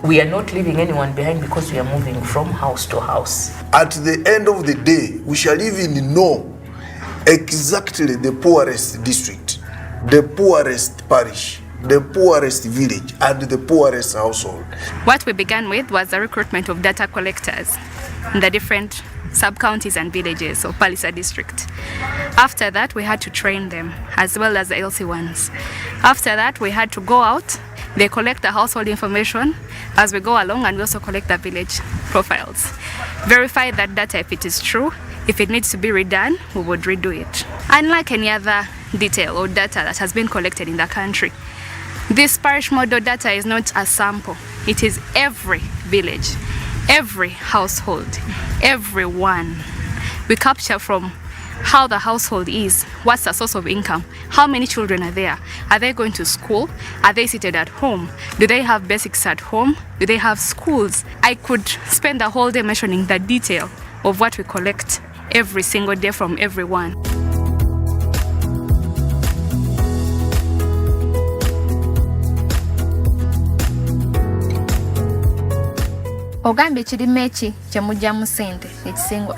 we are not leaving anyone behind because we are moving from house to house. At the end of the day, we shall even know exactly the poorest district, the poorest parish, the poorest village, and the poorest household. What we began with was the recruitment of data collectors in the different sub-counties and villages of Palisa district. After that, we had to train them, as well as the LC ones. After that, we had to go out, they collect the household information as we go along, and we also collect the village profiles. Verify that data if it is true. If it needs to be redone, we would redo it. Unlike any other detail or data that has been collected in the country, this parish model data is not a sample. It is every village, every household, everyone. We capture from how the household is, what's the source of income, how many children are there, are they going to school, are they seated at home, do they have basics at home, do they have schools. I could spend the whole day mentioning the detail of what we collect every single day from everyone. Ogambye kirime eki kyemujjamu ssente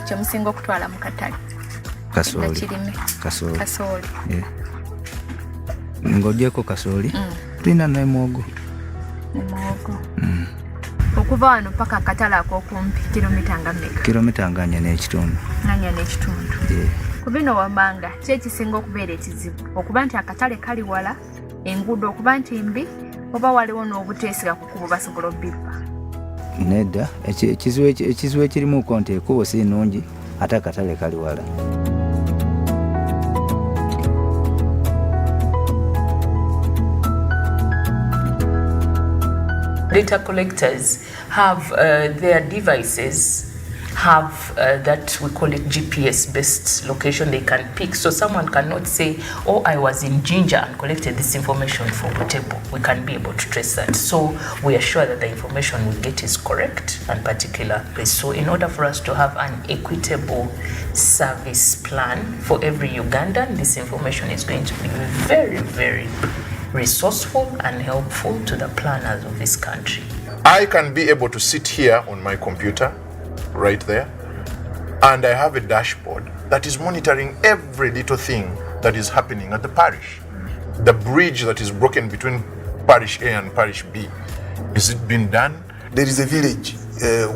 kyemusinga okutwala mu katale? Kasooli. Ng'ogyeko kasooli tulina n'emwogo. Okuva wano paka akatale ak'okumpi kilomita nga mmeka? Kilomita nga 4 n'ekitundu. 4 n'ekitundu. Ku bino wammanga ki ekisinga okubeera ekizibu? Okuba nti akatale kali wala, enguudo okuba nti mbi, oba waliwo n'obuteesiga ku kkubo basobola obbiba? Nedda, ekizibu ekirimuko nti ekkubo si nnungi ate akatale kali wala. Data collectors have their devices have that we call it GPS based location they can pick, so someone cannot say, oh, I was in Ginger and collected this information for Botepo. We can be able to trace that, so we are sure that the information we get is correct and particular. So in order for us to have an equitable service plan for every Ugandan, this information is going to be very, very resourceful and helpful to the planners of this country. I can be able to sit here on my computer right there, and I have a dashboard that is monitoring every little thing that is happening at the parish. The bridge that is broken between parish A and parish B, is it been done? There is a village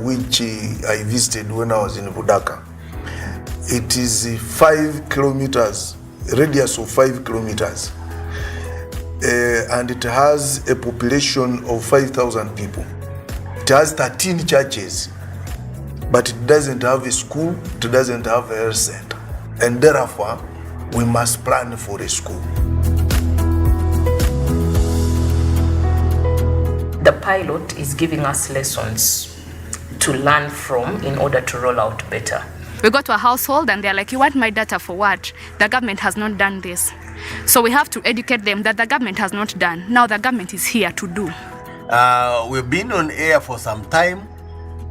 which I visited when I was in Budaka. It is 5 kilometers, radius of 5 kilometers. And it has a population of 5,000 people. It has 13 churches, but it doesn't have a school, it doesn't have a health center. And therefore, we must plan for a school. The pilot is giving us lessons to learn from in order to roll out better. We go to a household and they're like, you want my data for what? The government has not done this. So we have to educate them that the government has not done. Now the government is here to do. We've been on air for some time.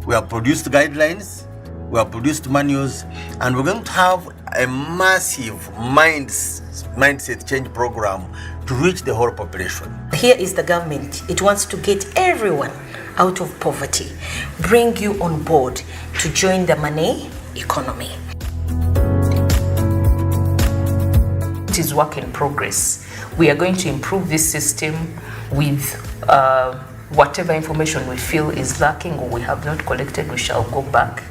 We have produced guidelines, we have produced manuals, and we're going to have a massive mindset change program to reach the whole population. Here is the government. It wants to get everyone out of poverty, bring you on board to join the money economy. It is work in progress. We are going to improve this system with whatever information we feel is lacking or we have not collected. We shall go back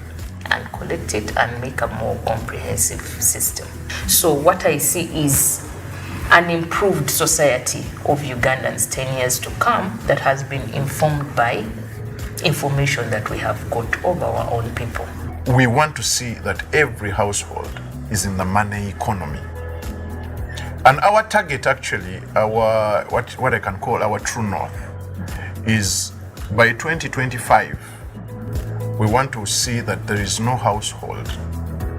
and collect it and make a more comprehensive system. So what I see is an improved society of Ugandans 10 years to come that has been informed by information that we have got of our own people. We want to see that every household is in the money economy. And our target, actually, our what I can call our true north, is by 2025, we want to see that there is no household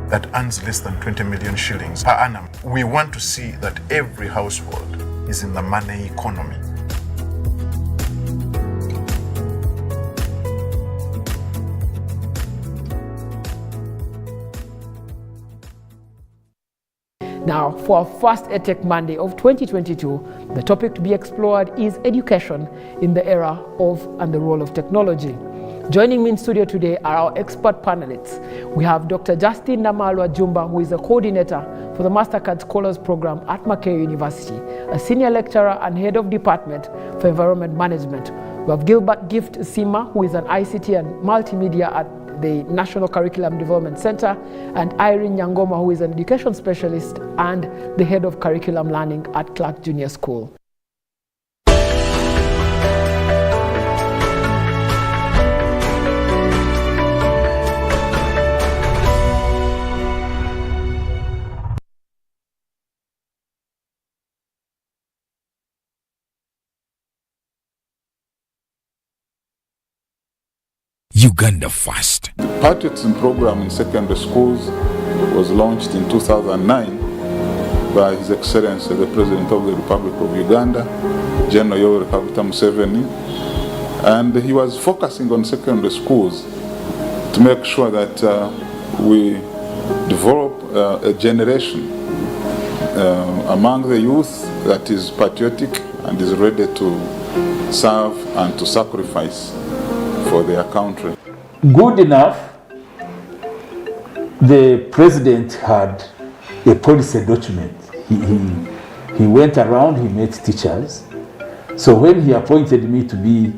that earns less than 20 million shillings per annum. We want to see that every household is in the money economy. Now, for our first EdTech Monday of 2022, the topic to be explored is education in the era of and the role of technology. Joining me in studio today are our expert panelists. We have Dr. Justin Namalwa Jumba, who is a coordinator for the MasterCard Scholars Program at Mackay University, a senior lecturer and head of department for environment management. We have Gilbert Gift Sima, who is an ICT and multimedia at the National Curriculum Development Center, and Irene Nyangoma, who is an education specialist and the head of curriculum learning at Clark Junior School. Uganda First. The patriotism program in secondary schools was launched in 2009 by His Excellency the President of the Republic of Uganda, General Yoweri Kaguta Museveni, and he was focusing on secondary schools to make sure that we develop a generation among the youth that is patriotic and is ready to serve and to sacrifice for their country. Good enough, the president had a policy document. He went around, he met teachers. So when he appointed me to be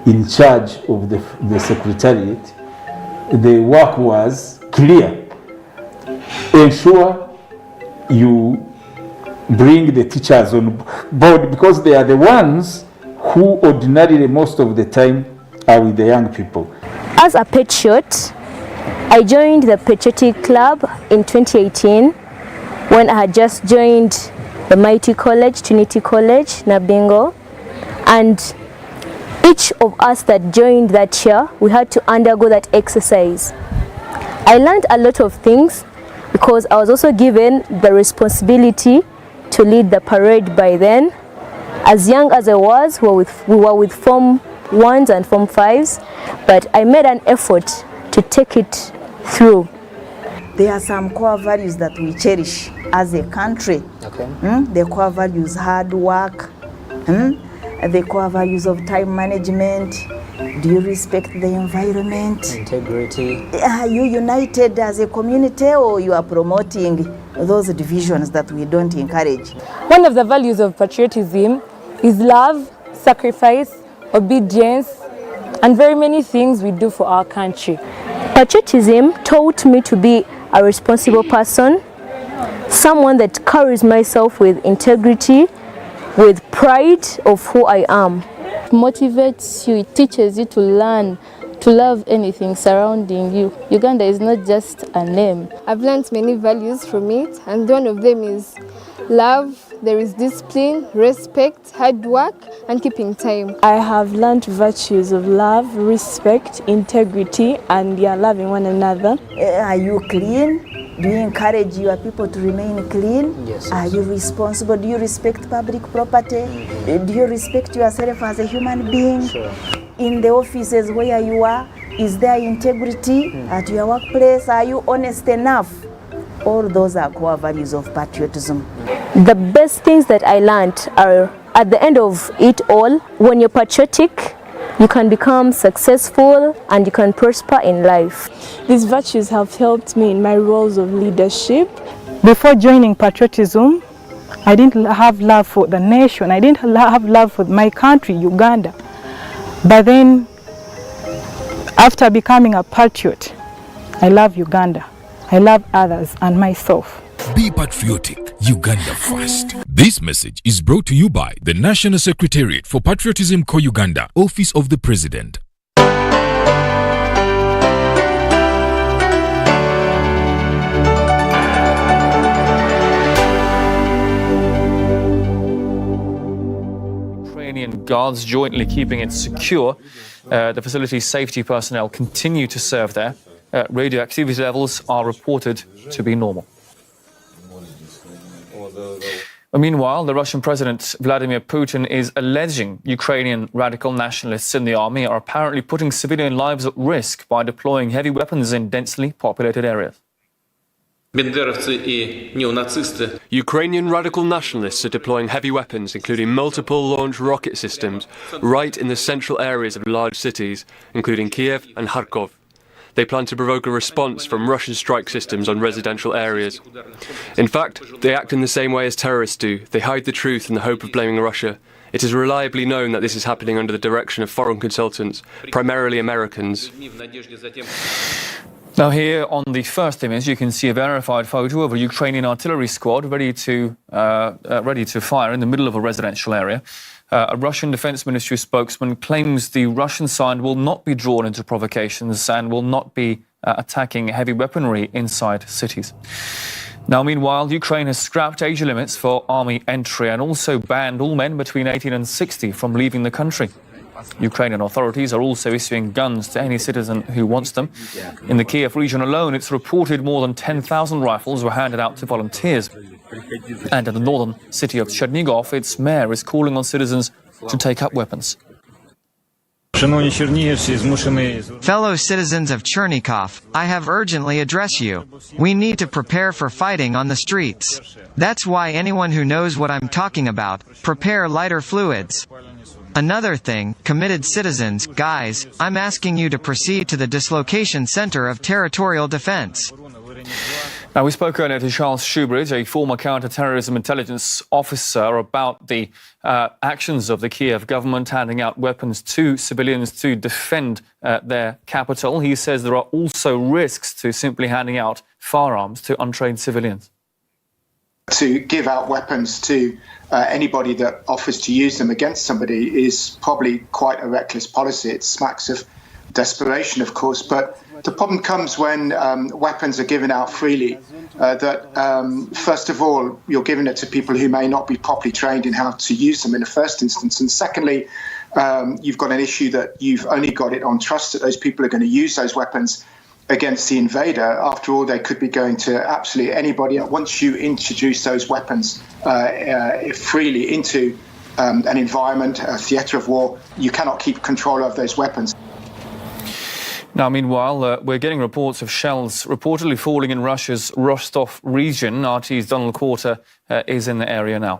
in charge of the secretariat, the work was clear. Ensure you bring the teachers on board because they are the ones who ordinarily most of the time are with the young people. As a patriot, I joined the Patriotic Club in 2018 when I had just joined the Mighty College, Trinity College, Nabingo, and each of us that joined that year, we had to undergo that exercise. I learned a lot of things because I was also given the responsibility to lead the parade by then. As young as I was, we were with Form 1s and Form 5s, but I made an effort to take it through. There are some core values that we cherish as a country. Okay. The core values, hard work, the core values of time management. Do you respect the environment? Integrity. Are you united as a community, or you are promoting those divisions that we don't encourage? One of the values of patriotism is love, sacrifice, obedience, and very many things we do for our country. Patriotism taught me to be a responsible person, someone that carries myself with integrity, with pride of who I am. It motivates you, it teaches you to learn, to love anything surrounding you. Uganda is not just a name. I've learned many values from it, and one of them is love. There is discipline, respect, hard work, and keeping time. I have learned virtues of love, respect, integrity, and loving one another. Are you clean? Do you encourage your people to remain clean? Yes. Are you responsible? Do you respect public property? Do you respect yourself as a human being? Sure. In the offices where you are, is there integrity? At your workplace, are you honest enough? All those are core values of patriotism. The best things that I learned are, at the end of it all, when you're patriotic, you can become successful and you can prosper in life. These virtues have helped me in my roles of leadership. Before joining patriotism, I didn't have love for the nation. I didn't have love for my country, Uganda. But then, after becoming a patriot, I love Uganda. I love others and myself. Be patriotic, Uganda First. This message is brought to you by the National Secretariat for Patriotism Co Uganda, Office of the President. Ukrainian guards jointly keeping it secure. The facility's safety personnel continue to serve there. Radioactivity levels are reported to be normal. Meanwhile, the Russian President Vladimir Putin is alleging Ukrainian radical nationalists in the army are apparently putting civilian lives at risk by deploying heavy weapons in densely populated areas. Ukrainian radical nationalists are deploying heavy weapons, including multiple launch rocket systems, right in the central areas of large cities, including Kiev and Kharkov. They plan to provoke a response from Russian strike systems on residential areas. In fact, they act in the same way as terrorists do. They hide the truth in the hope of blaming Russia. It is reliably known that this is happening under the direction of foreign consultants, primarily Americans. Now here on the first image you can see a verified photo of a Ukrainian artillery squad ready to fire in the middle of a residential area. A Russian Defense Ministry spokesman claims the Russian side will not be drawn into provocations and will not be attacking heavy weaponry inside cities. Now, meanwhile, Ukraine has scrapped age limits for army entry and also banned all men between 18 and 60 from leaving the country. Ukrainian authorities are also issuing guns to any citizen who wants them. In the Kiev region alone, it's reported more than 10,000 rifles were handed out to volunteers. And in the northern city of Chernigov, its mayor is calling on citizens to take up weapons. Fellow citizens of Chernigov, I have urgently addressed you. We need to prepare for fighting on the streets. That's why anyone who knows what I'm talking about, prepare lighter fluids. Another thing, committed citizens, guys, I'm asking you to proceed to the dislocation center of territorial defense. Now, we spoke earlier to Charles Schubridge, a former counter-terrorism intelligence officer, about the actions of the Kiev government handing out weapons to civilians to defend their capital. He says there are also risks to simply handing out firearms to untrained civilians. To give out weapons to anybody that offers to use them against somebody is probably quite a reckless policy. It smacks of desperation, of course, but the problem comes when weapons are given out freely, first of all, you're giving it to people who may not be properly trained in how to use them in the first instance. And secondly, you've got an issue that you've only got it on trust that those people are going to use those weapons against the invader. After all, they could be going to absolutely anybody. Once you introduce those weapons freely into an environment, a theatre of war, you cannot keep control of those weapons. Now, meanwhile, we're getting reports of shells reportedly falling in Russia's Rostov region. RT's Donald Quarter is in the area now.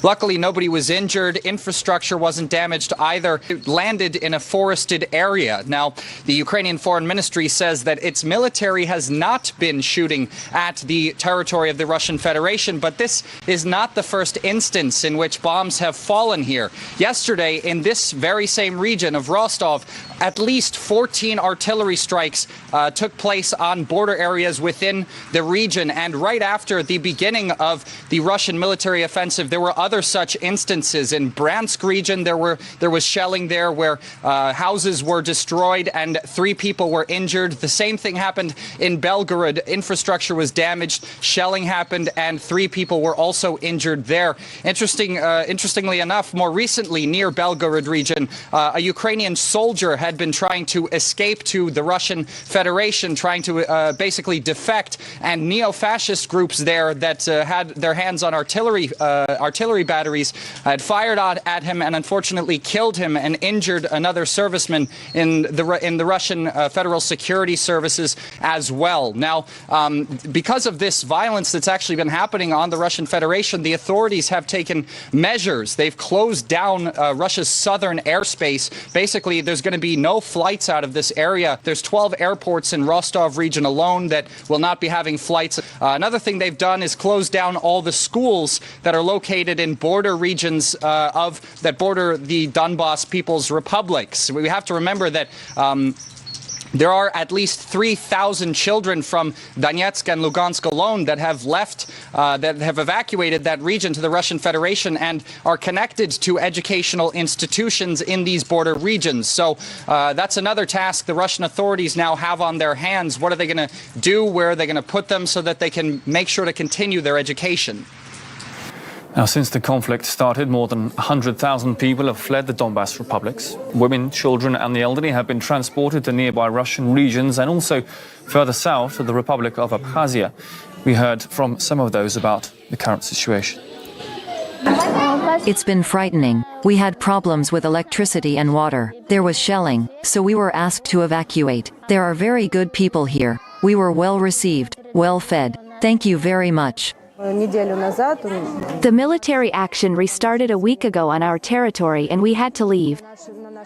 Luckily, nobody was injured. Infrastructure wasn't damaged either. It landed in a forested area. Now, the Ukrainian Foreign Ministry says that its military has not been shooting at the territory of the Russian Federation, but this is not the first instance in which bombs have fallen here. Yesterday, in this very same region of Rostov, at least 14 artillery strikes took place on border areas within the region. And right after the beginning of the Russian military offensive, there were other such instances. In Bryansk region, there was shelling there where houses were destroyed and 3 people were injured. The same thing happened in Belgorod. Infrastructure was damaged, shelling happened, and 3 people were also injured there. Interestingly enough, more recently near Belgorod region, a Ukrainian soldier had been trying to escape to the Russian Federation, trying to basically defect, and neo-fascist groups there that had their hands on artillery batteries had fired at him and unfortunately killed him and injured another serviceman in the Russian Federal Security Services as well. Now, because of this violence that's actually been happening on the Russian Federation, the authorities have taken measures. They've closed down Russia's southern airspace. Basically, there's going to be no flights out of this area. There's 12 airports in Rostov region alone that will not be having flights. Another thing they've done is close down all the schools that are located in border regions that border the Donbas People's Republics. We have to remember that there are at least 3,000 children from Donetsk and Lugansk alone that have left, that have evacuated that region to the Russian Federation and are connected to educational institutions in these border regions. So that's another task the Russian authorities now have on their hands. What are they going to do? Where are they going to put them so that they can make sure to continue their education? Now, since the conflict started, more than 100,000 people have fled the Donbas republics. Women, children and the elderly have been transported to nearby Russian regions and also further south to the Republic of Abkhazia. We heard from some of those about the current situation. It's been frightening. We had problems with electricity and water. There was shelling, so we were asked to evacuate. There are very good people here. We were well received, well fed. Thank you very much. The military action restarted a week ago on our territory and we had to leave.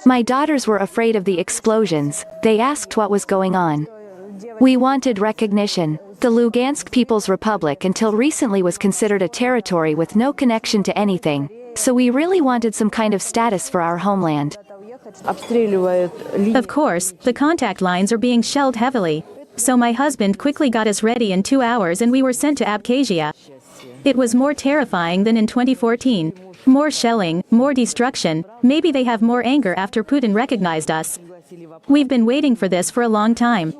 My daughters were afraid of the explosions. They asked what was going on. We wanted recognition. The Lugansk People's Republic until recently was considered a territory with no connection to anything, so we really wanted some kind of status for our homeland. Of course, the contact lines are being shelled heavily. So my husband quickly got us ready in 2 hours and we were sent to Abkhazia. It was more terrifying than in 2014. More shelling, more destruction. Maybe they have more anger after Putin recognized us. We've been waiting for this for a long time.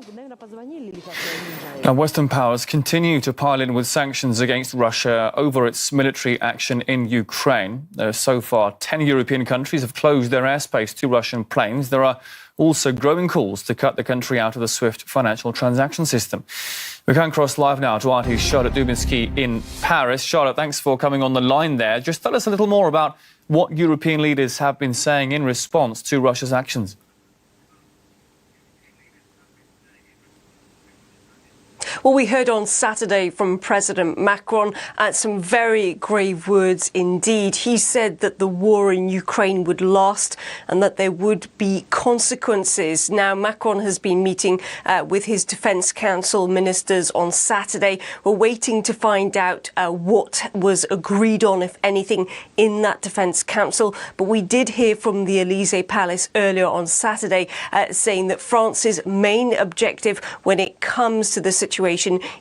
Now, Western powers continue to pile in with sanctions against Russia over its military action in Ukraine. So far, 10 European countries have closed their airspace to Russian planes. There are also growing calls to cut the country out of the SWIFT financial transaction system. We can cross live now to RT's Charlotte Dubinsky in Paris. Charlotte, thanks for coming on the line there. Just tell us a little more about what European leaders have been saying in response to Russia's actions. Well, we heard on Saturday from President Macron some very grave words indeed. He said that the war in Ukraine would last and that there would be consequences. Now, Macron has been meeting with his Defence Council ministers on Saturday. We're waiting to find out what was agreed on, if anything, in that Defence Council. But we did hear from the Elysee Palace earlier on Saturday saying that France's main objective when it comes to the situation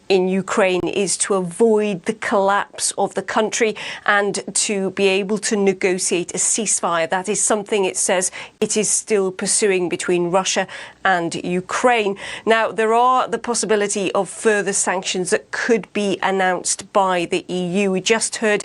in Ukraine is to avoid the collapse of the country and to be able to negotiate a ceasefire. That is something it says it is still pursuing between Russia and Ukraine. Now, there are the possibility of further sanctions that could be announced by the EU. We just heard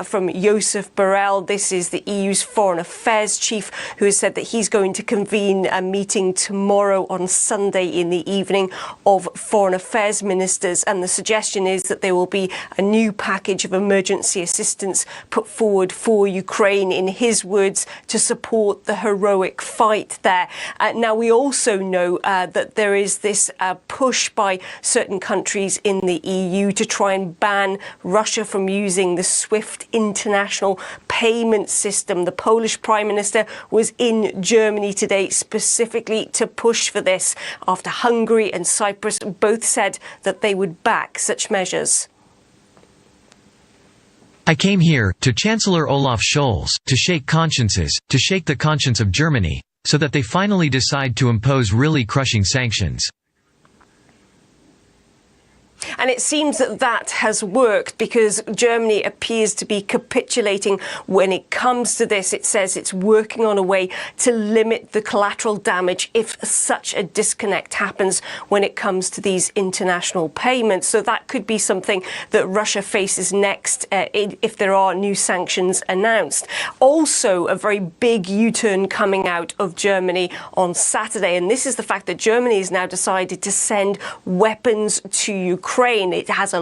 from Joseph Borrell. This is the EU's Foreign Affairs chief, who has said that he's going to convene a meeting tomorrow on Sunday in the evening of Foreign Affairs ministers, and the suggestion is that there will be a new package of emergency assistance put forward for Ukraine, in his words, to support the heroic fight there. Now, we also know that there is this push by certain countries in the EU to try and ban Russia from using the SWIFT international payment system. The Polish Prime Minister was in Germany today specifically to push for this after Hungary and Cyprus both said that they would back such measures. I came here, to Chancellor Olaf Scholz, to shake consciences, to shake the conscience of Germany, so that they finally decide to impose really crushing sanctions. And it seems that that has worked, because Germany appears to be capitulating when it comes to this. It says it's working on a way to limit the collateral damage if such a disconnect happens when it comes to these international payments. So that could be something that Russia faces next if there are new sanctions announced. Also, a very big U-turn coming out of Germany on Saturday. And this is the fact that Germany has now decided to send weapons to Ukraine. It has a